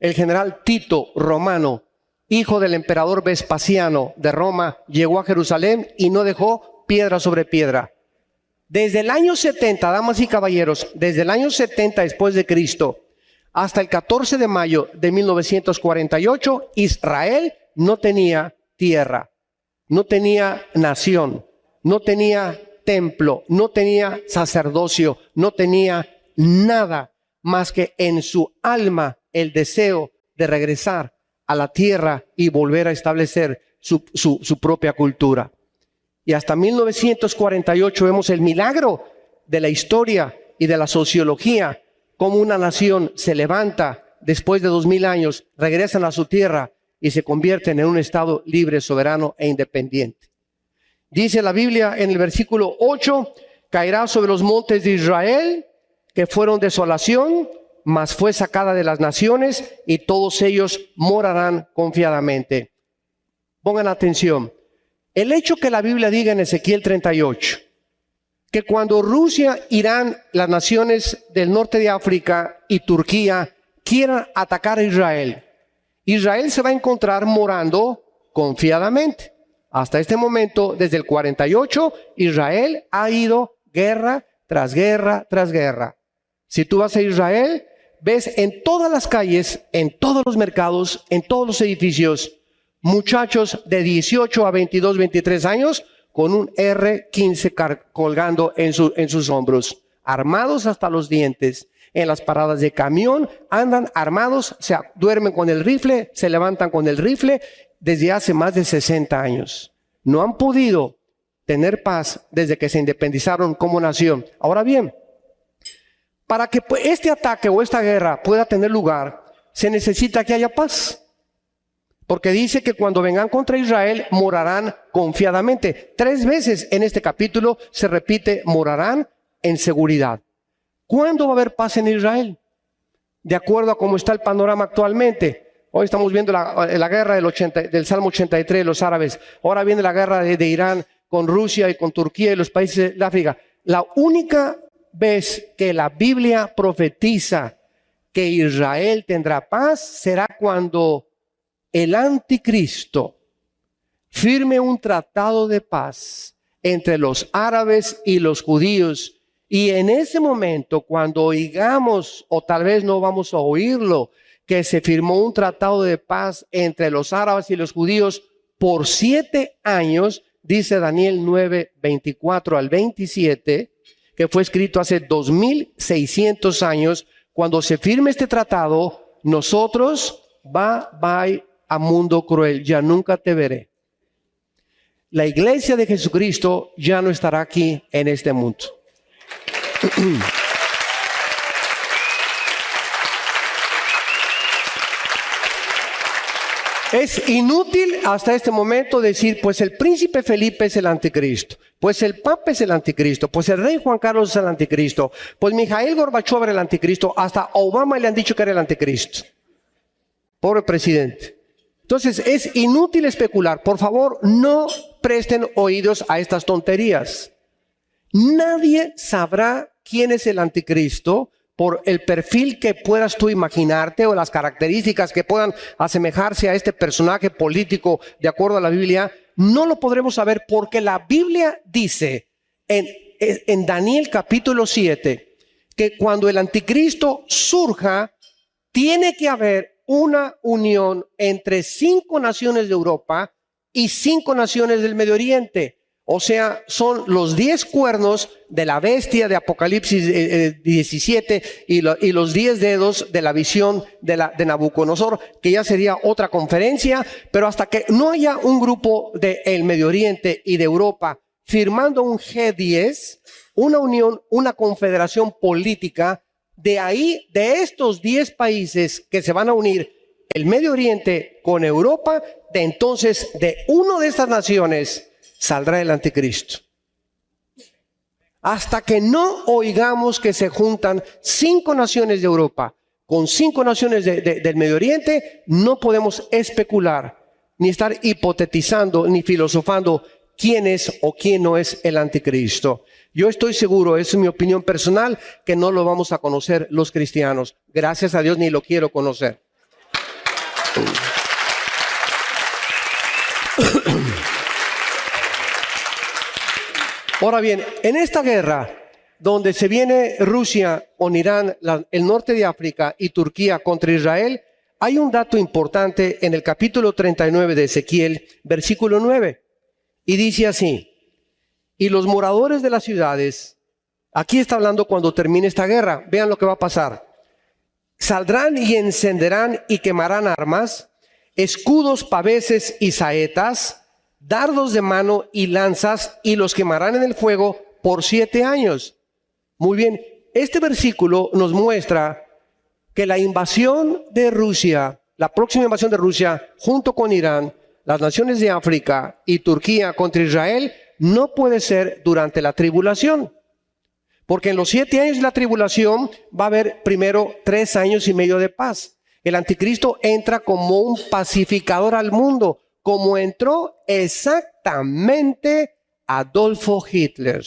el general Tito romano, hijo del emperador Vespasiano de Roma, llegó a Jerusalén y no dejó piedra sobre piedra. Desde el año 70, damas y caballeros, desde el año 70 después de Cristo hasta el 14 de mayo de 1948, Israel no tenía tierra, no tenía nación, no tenía templo, no tenía sacerdocio, no tenía nada más que en su alma el deseo de regresar a la tierra y volver a establecer su propia cultura. Y hasta 1948 vemos el milagro de la historia y de la sociología, cómo una nación se levanta después de 2000 años, regresan a su tierra y se convierten en un estado libre, soberano e independiente. Dice la Biblia en el versículo 8, caerá sobre los montes de Israel, que fueron desolación, mas fue sacada de las naciones, y todos ellos morarán confiadamente. Pongan atención. El hecho que la Biblia diga en Ezequiel 38, que cuando Rusia, Irán, las naciones del norte de África y Turquía quieran atacar a Israel, Israel se va a encontrar morando confiadamente. Hasta este momento, desde el 48, Israel ha ido guerra tras guerra tras guerra. Si tú vas a Israel, ves en todas las calles, en todos los mercados, en todos los edificios, muchachos de 18 a 22, 23 años con un R-15 colgando en sus hombros, armados hasta los dientes. En las paradas de camión andan armados, se duermen con el rifle, se levantan con el rifle desde hace más de 60 años. No han podido tener paz desde que se independizaron como nación. Ahora bien, para que este ataque o esta guerra pueda tener lugar, se necesita que haya paz. Porque dice que cuando vengan contra Israel, morarán confiadamente. 3 veces en este capítulo se repite, morarán en seguridad. ¿Cuándo va a haber paz en Israel? De acuerdo a cómo está el panorama actualmente. Hoy estamos viendo la guerra del Salmo 83 de los árabes. Ahora viene la guerra de Irán con Rusia y con Turquía y los países de África. La única vez que la Biblia profetiza que Israel tendrá paz será cuando el anticristo firme un tratado de paz entre los árabes y los judíos. Y en ese momento, cuando oigamos, o tal vez no vamos a oírlo, que se firmó un tratado de paz entre los árabes y los judíos por 7 años, dice Daniel 9, 24 al 27, que fue escrito hace 2600 años. Cuando se firme este tratado, nosotros, bye a mundo cruel, ya nunca te veré. La iglesia de Jesucristo ya no estará aquí en este mundo. Es inútil hasta este momento decir, pues el príncipe Felipe es el anticristo, pues el papa es el anticristo, pues el rey Juan Carlos es el anticristo, pues Mikhail Gorbachev era el anticristo, hasta Obama le han dicho que era el anticristo. Pobre presidente. Entonces es inútil especular. Por favor, no presten oídos a estas tonterías. Nadie sabrá quién es el anticristo por el perfil que puedas tú imaginarte o las características que puedan asemejarse a este personaje político de acuerdo a la Biblia. No lo podremos saber porque la Biblia dice en Daniel capítulo 7 que cuando el anticristo surja, tiene que haber una unión entre 5 naciones de Europa y 5 naciones del Medio Oriente. O sea, son los 10 cuernos de la bestia de Apocalipsis 17 y los 10 dedos de la visión de Nabucodonosor, que ya sería otra conferencia. Pero hasta que no haya un grupo del Medio Oriente y de Europa firmando un G10, una unión, una confederación política, de ahí, de estos 10 países que se van a unir, el Medio Oriente con Europa, de entonces de uno de estas naciones saldrá el anticristo. Hasta que no oigamos que se juntan 5 naciones de Europa con 5 naciones del Medio Oriente, no podemos especular, ni estar hipotetizando, ni filosofando quién es o quién no es el anticristo. Yo estoy seguro, es mi opinión personal, que no lo vamos a conocer los cristianos. Gracias a Dios ni lo quiero conocer. Ahora bien, en esta guerra, donde se viene Rusia con Irán, el norte de África y Turquía contra Israel, hay un dato importante en el capítulo 39 de Ezequiel, versículo 9. Y dice así: y los moradores de las ciudades, aquí está hablando cuando termine esta guerra, vean lo que va a pasar. Saldrán y encenderán y quemarán armas, escudos, paveses y saetas, dardos de mano y lanzas, y los quemarán en el fuego por 7 años. Muy bien, este versículo nos muestra que la invasión de Rusia, la próxima invasión de Rusia, junto con Irán, las naciones de África y Turquía contra Israel, no puede ser durante la tribulación. Porque en los 7 años de la tribulación va a haber primero 3 años y medio de paz. El anticristo entra como un pacificador al mundo, como entró exactamente Adolfo Hitler.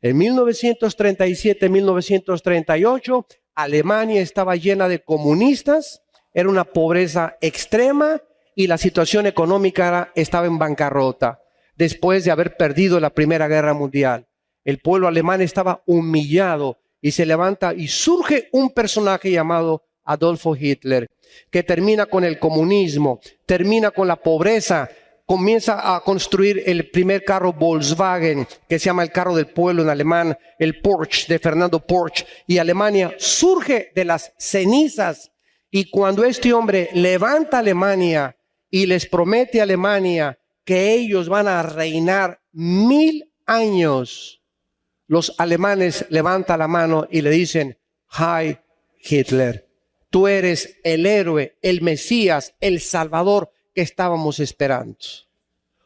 En 1937, 1938, Alemania estaba llena de comunistas, era una pobreza extrema y la situación económica estaba en bancarrota. Después de haber perdido la Primera Guerra Mundial, el pueblo alemán estaba humillado y se levanta y surge un personaje llamado Adolfo Hitler, que termina con el comunismo, termina con la pobreza, comienza a construir el primer carro Volkswagen, que se llama el carro del pueblo en alemán, el Porsche de Fernando Porsche, y Alemania surge de las cenizas. Y cuando este hombre levanta a Alemania y les promete a Alemania que ellos van a reinar 1000 años, los alemanes levantan la mano y le dicen: Hi Hitler, tú eres el héroe, el Mesías, el Salvador que estábamos esperando.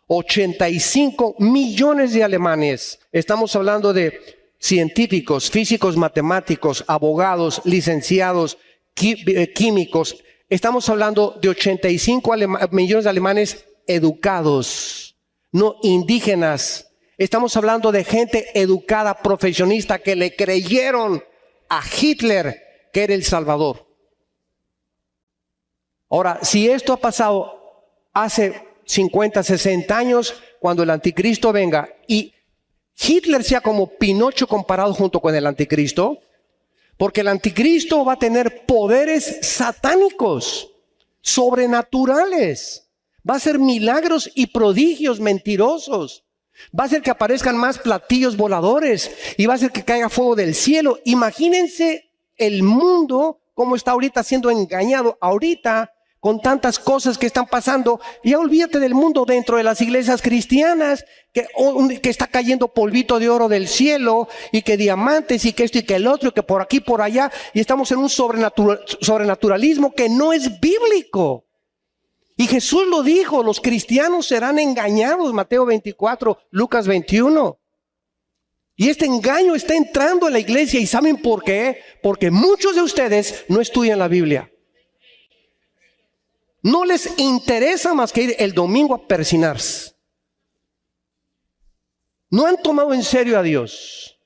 85 millones de alemanes, estamos hablando de científicos, físicos, matemáticos, abogados, licenciados, químicos. Estamos hablando de 85 millones de alemanes educados, no indígenas. Estamos hablando de gente educada, profesionista, que le creyeron a Hitler que era el Salvador. Ahora, si esto ha pasado hace 50, 60 años, cuando el anticristo venga y Hitler sea como Pinocho comparado junto con el anticristo, porque el anticristo va a tener poderes satánicos, sobrenaturales, va a hacer milagros y prodigios mentirosos. Va a hacer que aparezcan más platillos voladores y va a hacer que caiga fuego del cielo. Imagínense el mundo como está ahorita siendo engañado ahorita con tantas cosas que están pasando. Y ya olvídate del mundo dentro de las iglesias cristianas, que está cayendo polvito de oro del cielo y que diamantes y que esto y que el otro y que por aquí por allá, y estamos en un sobrenaturalismo que no es bíblico. Y Jesús lo dijo, los cristianos serán engañados, Mateo 24, Lucas 21. Y este engaño está entrando en la iglesia. ¿Y saben por qué? Porque muchos de ustedes no estudian la Biblia. No les interesa más que ir el domingo a persinarse. No han tomado en serio a Dios.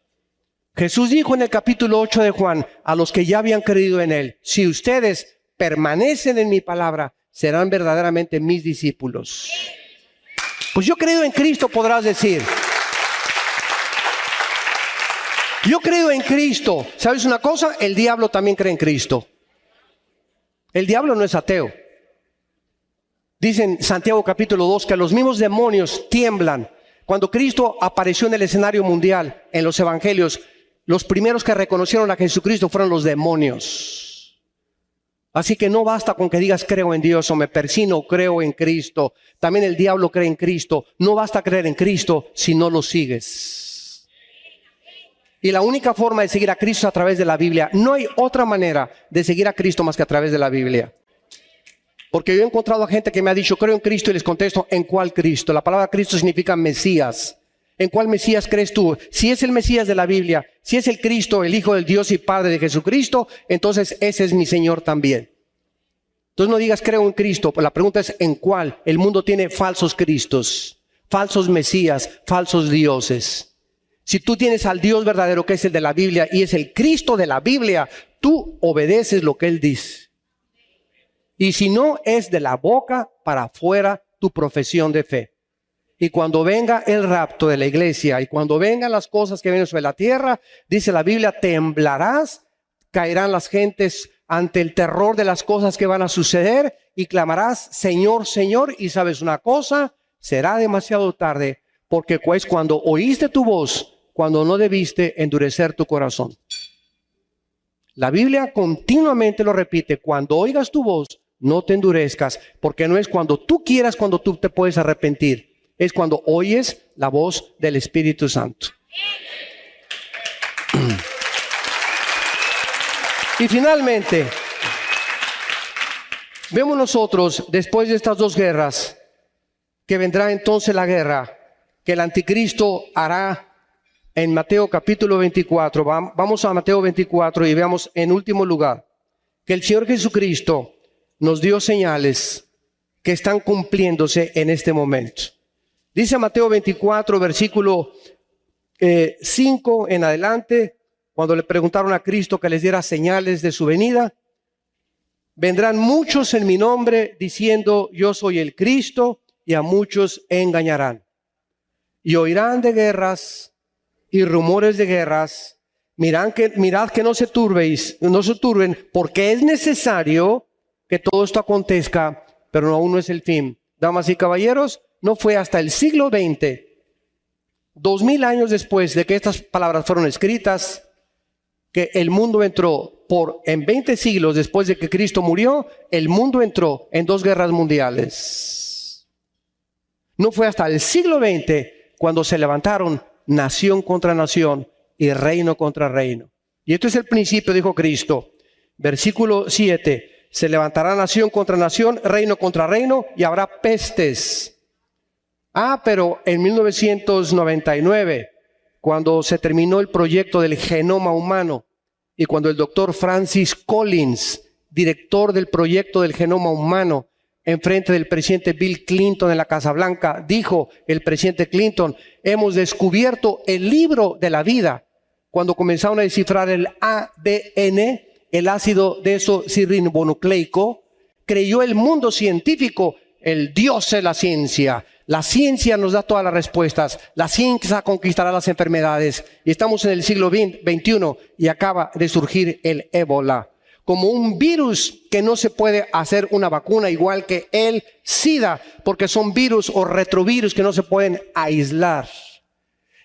Jesús dijo en el capítulo 8 de Juan, a los que ya habían creído en Él: si ustedes permanecen en mi palabra, serán verdaderamente mis discípulos. Pues yo creo en Cristo, podrás decir. Yo creo en Cristo. ¿Sabes una cosa? El diablo también cree en Cristo. El diablo no es ateo. Dice en Santiago capítulo 2 que los mismos demonios tiemblan. Cuando Cristo apareció en el escenario mundial, en los evangelios, los primeros que reconocieron a Jesucristo fueron los demonios. Así que no basta con que digas creo en Dios o me persino o creo en Cristo. También el diablo cree en Cristo. No basta creer en Cristo si no lo sigues. Y la única forma de seguir a Cristo es a través de la Biblia. No hay otra manera de seguir a Cristo más que a través de la Biblia. Porque yo he encontrado a gente que me ha dicho creo en Cristo y les contesto: ¿en cuál Cristo? La palabra Cristo significa Mesías. ¿En cuál Mesías crees tú? Si es el Mesías de la Biblia, si es el Cristo, el Hijo del Dios y Padre de Jesucristo, entonces ese es mi Señor también. Entonces no digas creo en Cristo, la pregunta es ¿en cuál? El mundo tiene falsos Cristos, falsos Mesías, falsos dioses. Si tú tienes al Dios verdadero, que es el de la Biblia y es el Cristo de la Biblia, tú obedeces lo que Él dice. Y si no, es de la boca para afuera tu profesión de fe. Y cuando venga el rapto de la iglesia y cuando vengan las cosas que vienen sobre la tierra, dice la Biblia, temblarás, caerán las gentes ante el terror de las cosas que van a suceder y clamarás: Señor, Señor. Y sabes una cosa, será demasiado tarde, porque es cuando oíste tu voz, cuando no debiste endurecer tu corazón. La Biblia continuamente lo repite: cuando oigas tu voz, no te endurezcas, porque no es cuando tú quieras cuando tú te puedes arrepentir. Es cuando oyes la voz del Espíritu Santo. Y finalmente, vemos nosotros, después de estas dos guerras, que vendrá entonces la guerra que el anticristo hará en Mateo capítulo 24. Vamos a Mateo 24 y veamos en último lugar que el Señor Jesucristo nos dio señales que están cumpliéndose en este momento. Dice Mateo 24, versículo 5 en adelante, cuando le preguntaron a Cristo que les diera señales de su venida, vendrán muchos en mi nombre diciendo yo soy el Cristo, y a muchos engañarán. Y oirán de guerras y rumores de guerras. Mirad que no se turben, porque es necesario que todo esto acontezca, pero aún no es el fin. Damas y caballeros, no fue hasta el siglo XX, 2000 años después de que estas palabras fueron escritas, que el mundo entró en 20 siglos después de que Cristo murió, el mundo entró en 2 guerras mundiales. No fue hasta el siglo XX cuando se levantaron nación contra nación y reino contra reino. Y esto es el principio, dijo Cristo. Versículo 7, se levantará nación contra nación, reino contra reino, y habrá pestes. Pero en 1999, cuando se terminó el proyecto del genoma humano, y cuando el doctor Francis Collins, director del proyecto del genoma humano, enfrente del presidente Bill Clinton en la Casa Blanca, dijo el presidente Clinton: hemos descubierto el libro de la vida. Cuando comenzaron a descifrar el ADN, el ácido desoxirribonucleico, creyó el mundo científico: el Dios de la ciencia. La ciencia nos da todas las respuestas. La ciencia conquistará las enfermedades. Y estamos en el siglo XXI y acaba de surgir el ébola, como un virus que no se puede hacer una vacuna, igual que el SIDA, porque son virus o retrovirus que no se pueden aislar.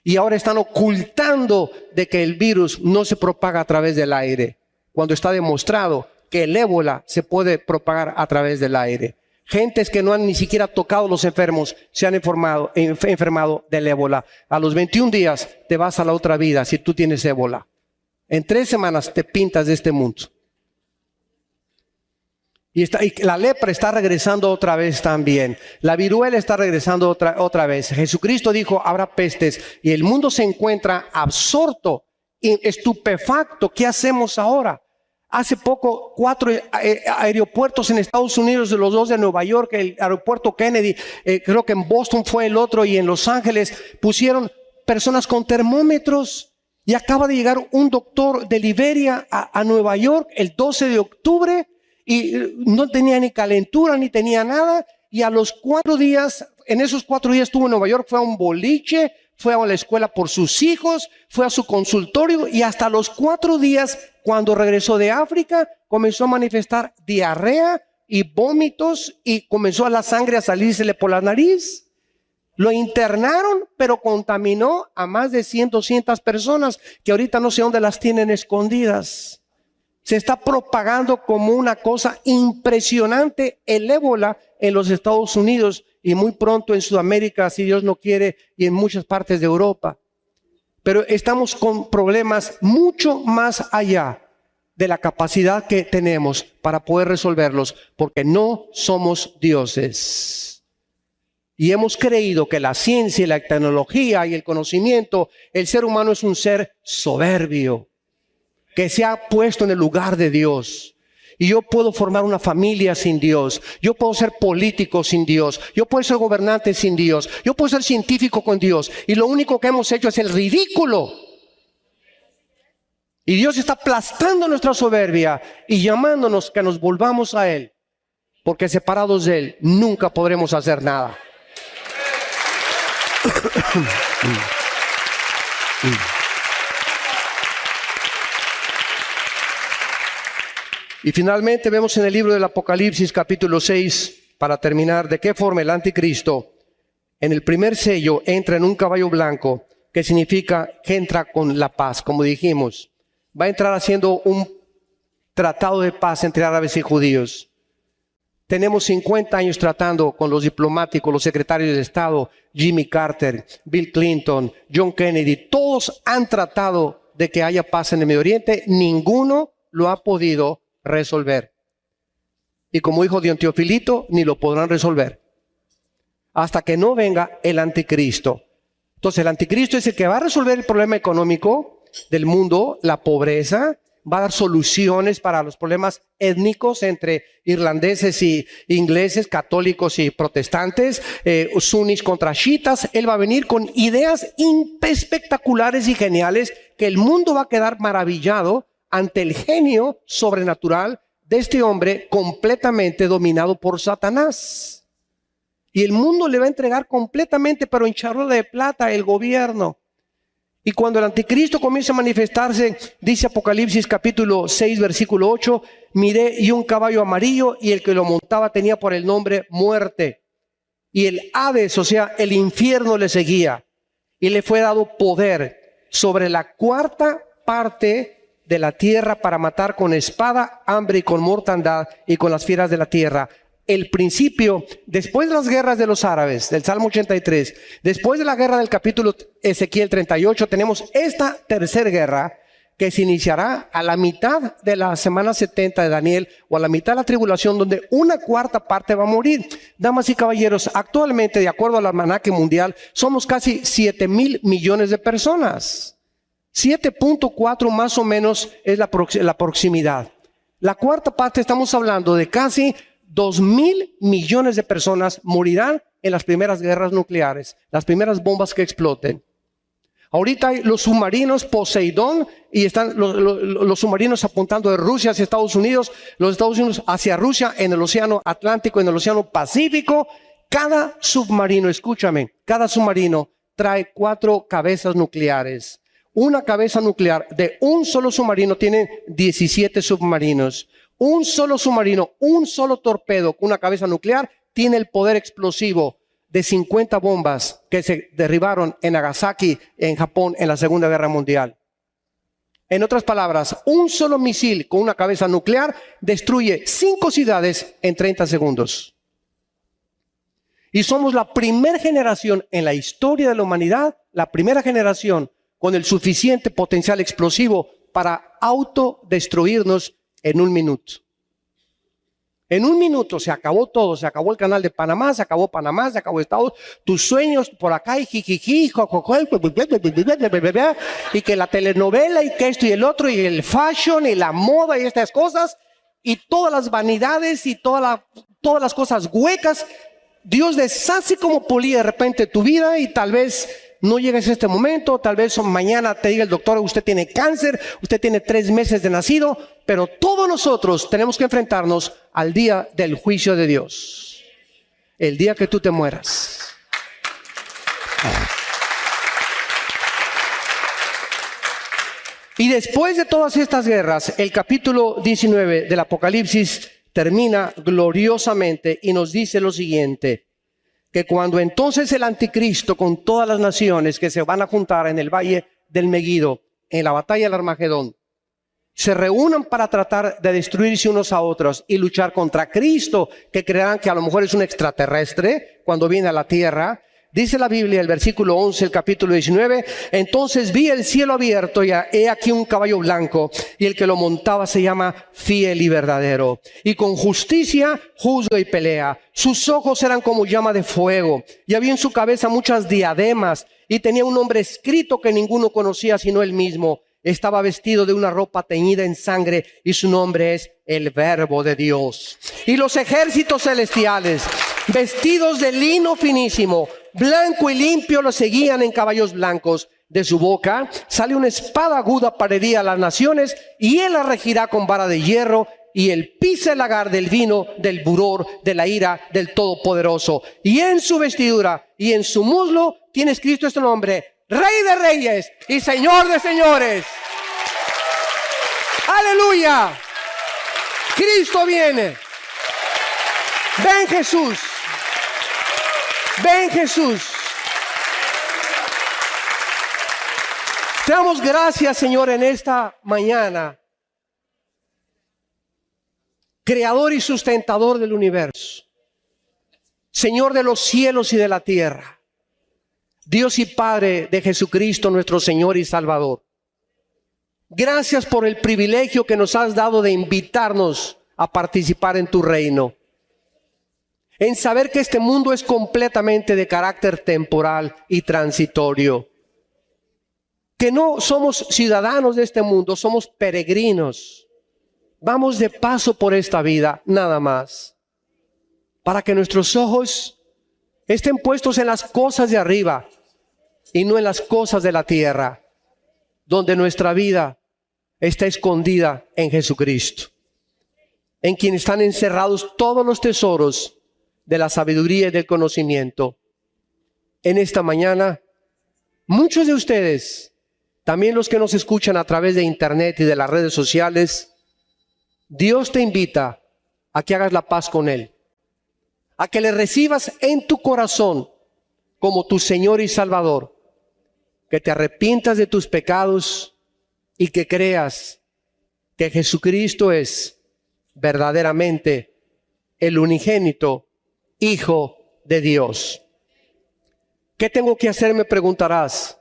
Y ahora están ocultando de que el virus no se propaga a través del aire, cuando está demostrado que el ébola se puede propagar a través del aire. Gentes que no han ni siquiera tocado los enfermos se han enfermado del ébola. A los 21 días te vas a la otra vida si tú tienes ébola. En 3 semanas te pintas de este mundo. Y la lepra está regresando otra vez también. La viruela está regresando otra vez. Jesucristo dijo: habrá pestes. Y el mundo se encuentra absorto, estupefacto. ¿Qué hacemos ahora? Hace poco 4 aeropuertos en Estados Unidos, de los 2 de Nueva York, el aeropuerto Kennedy, creo que en Boston fue el otro, y en Los Ángeles pusieron personas con termómetros. Y acaba de llegar un doctor de Liberia a Nueva York el 12 de octubre y no tenía ni calentura ni tenía nada. Y a los 4 días, en esos 4 días estuvo en Nueva York, fue a un boliche, fue a la escuela por sus hijos, fue a su consultorio, y hasta los 4 días, cuando regresó de África, comenzó a manifestar diarrea y vómitos, y comenzó a la sangre a salírsele por la nariz. Lo internaron, pero contaminó a más de 100, 200 personas que ahorita no sé dónde las tienen escondidas. Se está propagando como una cosa impresionante el ébola en los Estados Unidos, y muy pronto en Sudamérica, si Dios no quiere, y en muchas partes de Europa. Pero estamos con problemas mucho más allá de la capacidad que tenemos para poder resolverlos, porque no somos dioses. Y hemos creído que la ciencia y la tecnología y el conocimiento, el ser humano es un ser soberbio, que se ha puesto en el lugar de Dios. Y yo puedo formar una familia sin Dios. Yo puedo ser político sin Dios. Yo puedo ser gobernante sin Dios. Yo puedo ser científico con Dios. Y lo único que hemos hecho es el ridículo. Y Dios está aplastando nuestra soberbia y llamándonos que nos volvamos a Él. Porque separados de Él nunca podremos hacer nada. Y finalmente vemos en el libro del Apocalipsis capítulo 6, para terminar, de qué forma el anticristo en el primer sello entra en un caballo blanco, que significa que entra con la paz, como dijimos. Va a entrar haciendo un tratado de paz entre árabes y judíos. Tenemos 50 años tratando con los diplomáticos, los secretarios de Estado, Jimmy Carter, Bill Clinton, John Kennedy. Todos han tratado de que haya paz en el Medio Oriente. Ninguno lo ha podido resolver. Y como dijo Don Teofilito, ni lo podrán resolver hasta que no venga el anticristo. Entonces el anticristo es el que va a resolver el problema económico del mundo, la pobreza, va a dar soluciones para los problemas étnicos entre irlandeses y ingleses, católicos y protestantes, sunnis contra chiitas. Él va a venir con ideas espectaculares y geniales que el mundo va a quedar maravillado ante el genio sobrenatural de este hombre completamente dominado por Satanás. Y el mundo le va a entregar completamente, pero en charola de plata, el gobierno. Y cuando el anticristo comienza a manifestarse, dice Apocalipsis capítulo 6, versículo 8, miré y un caballo amarillo, y el que lo montaba tenía por el nombre Muerte. Y el Hades, o sea, el infierno, le seguía. Y le fue dado poder sobre la cuarta parte de la tierra para matar con espada, hambre y con mortandad y con las fieras de la tierra. El principio, después de las guerras de los árabes, del Salmo 83, después de la guerra del capítulo Ezequiel 38, tenemos esta tercera guerra que se iniciará a la mitad de la semana 70 de Daniel, o a la mitad de la tribulación, donde una cuarta parte va a morir. Damas y caballeros, actualmente, de acuerdo al almanaque mundial, somos casi 7,000 millones de personas. 7.4 más o menos es la proximidad. La cuarta parte, estamos hablando de casi 2,000 millones de personas morirán en las primeras guerras nucleares, las primeras bombas que exploten. Ahorita hay los submarinos Poseidón, y están los submarinos apuntando de Rusia hacia Estados Unidos, los Estados Unidos hacia Rusia, en el océano Atlántico, en el océano Pacífico. Cada submarino, escúchame, cada submarino trae 4 cabezas nucleares. Una cabeza nuclear de un solo submarino tiene 17 submarinos. Un solo submarino, un solo torpedo con una cabeza nuclear tiene el poder explosivo de 50 bombas que se derribaron en Nagasaki, en Japón, en la Segunda Guerra Mundial. En otras palabras, un solo misil con una cabeza nuclear destruye 5 ciudades en 30 segundos. Y somos la primera generación en la historia de la humanidad, la primera generación con el suficiente potencial explosivo para autodestruirnos en un minuto. En un minuto se acabó todo, se acabó el canal de Panamá, se acabó Estados, tus sueños por acá, y jijiji, y que la telenovela, y que esto y el otro, y el fashion, y la moda, y estas cosas, y todas las vanidades, y todas las cosas huecas. Dios deshace como polilla de repente tu vida, y tal vez no llegues a este momento, tal vez mañana te diga el doctor, usted tiene cáncer, usted tiene 3 meses de nacido, pero todos nosotros tenemos que enfrentarnos al día del juicio de Dios. El día que tú te mueras. Y después de todas estas guerras, el capítulo 19 del Apocalipsis termina gloriosamente y nos dice lo siguiente: que cuando entonces el anticristo con todas las naciones que se van a juntar en el valle del Megido, en la batalla del Armagedón, se reúnan para tratar de destruirse unos a otros y luchar contra Cristo, que creerán que a lo mejor es un extraterrestre cuando viene a la tierra. Dice la Biblia, el versículo 11, el capítulo 19, entonces vi el cielo abierto y he aquí un caballo blanco, y el que lo montaba se llama Fiel y Verdadero, y con justicia juzga y pelea. Sus ojos eran como llama de fuego, y había en su cabeza muchas diademas, y tenía un nombre escrito que ninguno conocía sino él mismo. Estaba vestido de una ropa teñida en sangre, y su nombre es el Verbo de Dios. Y los ejércitos celestiales, vestidos de lino finísimo, blanco y limpio, lo seguían en caballos blancos. De su boca sale una espada aguda para herir a las naciones, y él la regirá con vara de hierro, y él pisa el lagar del vino del furor de la ira del Todopoderoso. Y en su vestidura y en su muslo tiene escrito este nombre: Rey de Reyes y Señor de Señores. ¡Aleluya! Cristo viene. Ven Jesús. Ven Jesús. Te damos gracias, Señor, en esta mañana. Creador y sustentador del universo. Señor de los cielos y de la tierra. Dios y Padre de Jesucristo, nuestro Señor y Salvador. Gracias por el privilegio que nos has dado de invitarnos a participar en tu reino. En saber que este mundo es completamente de carácter temporal y transitorio. que no somos ciudadanos de este mundo, somos peregrinos. Vamos de paso por esta vida, nada más. Para que nuestros ojos estén puestos en las cosas de arriba y no en las cosas de la tierra, donde nuestra vida está escondida en Jesucristo, en quien están encerrados todos los tesoros de la sabiduría y del conocimiento. En esta mañana, muchos de ustedes, también los que nos escuchan a través de internet y de las redes sociales, Dios te invita a que hagas la paz con Él, a que le recibas en tu corazón como tu Señor y Salvador, que te arrepientas de tus pecados y que creas que Jesucristo es verdaderamente el unigénito Hijo de Dios. ¿Qué tengo que hacer? Me preguntarás.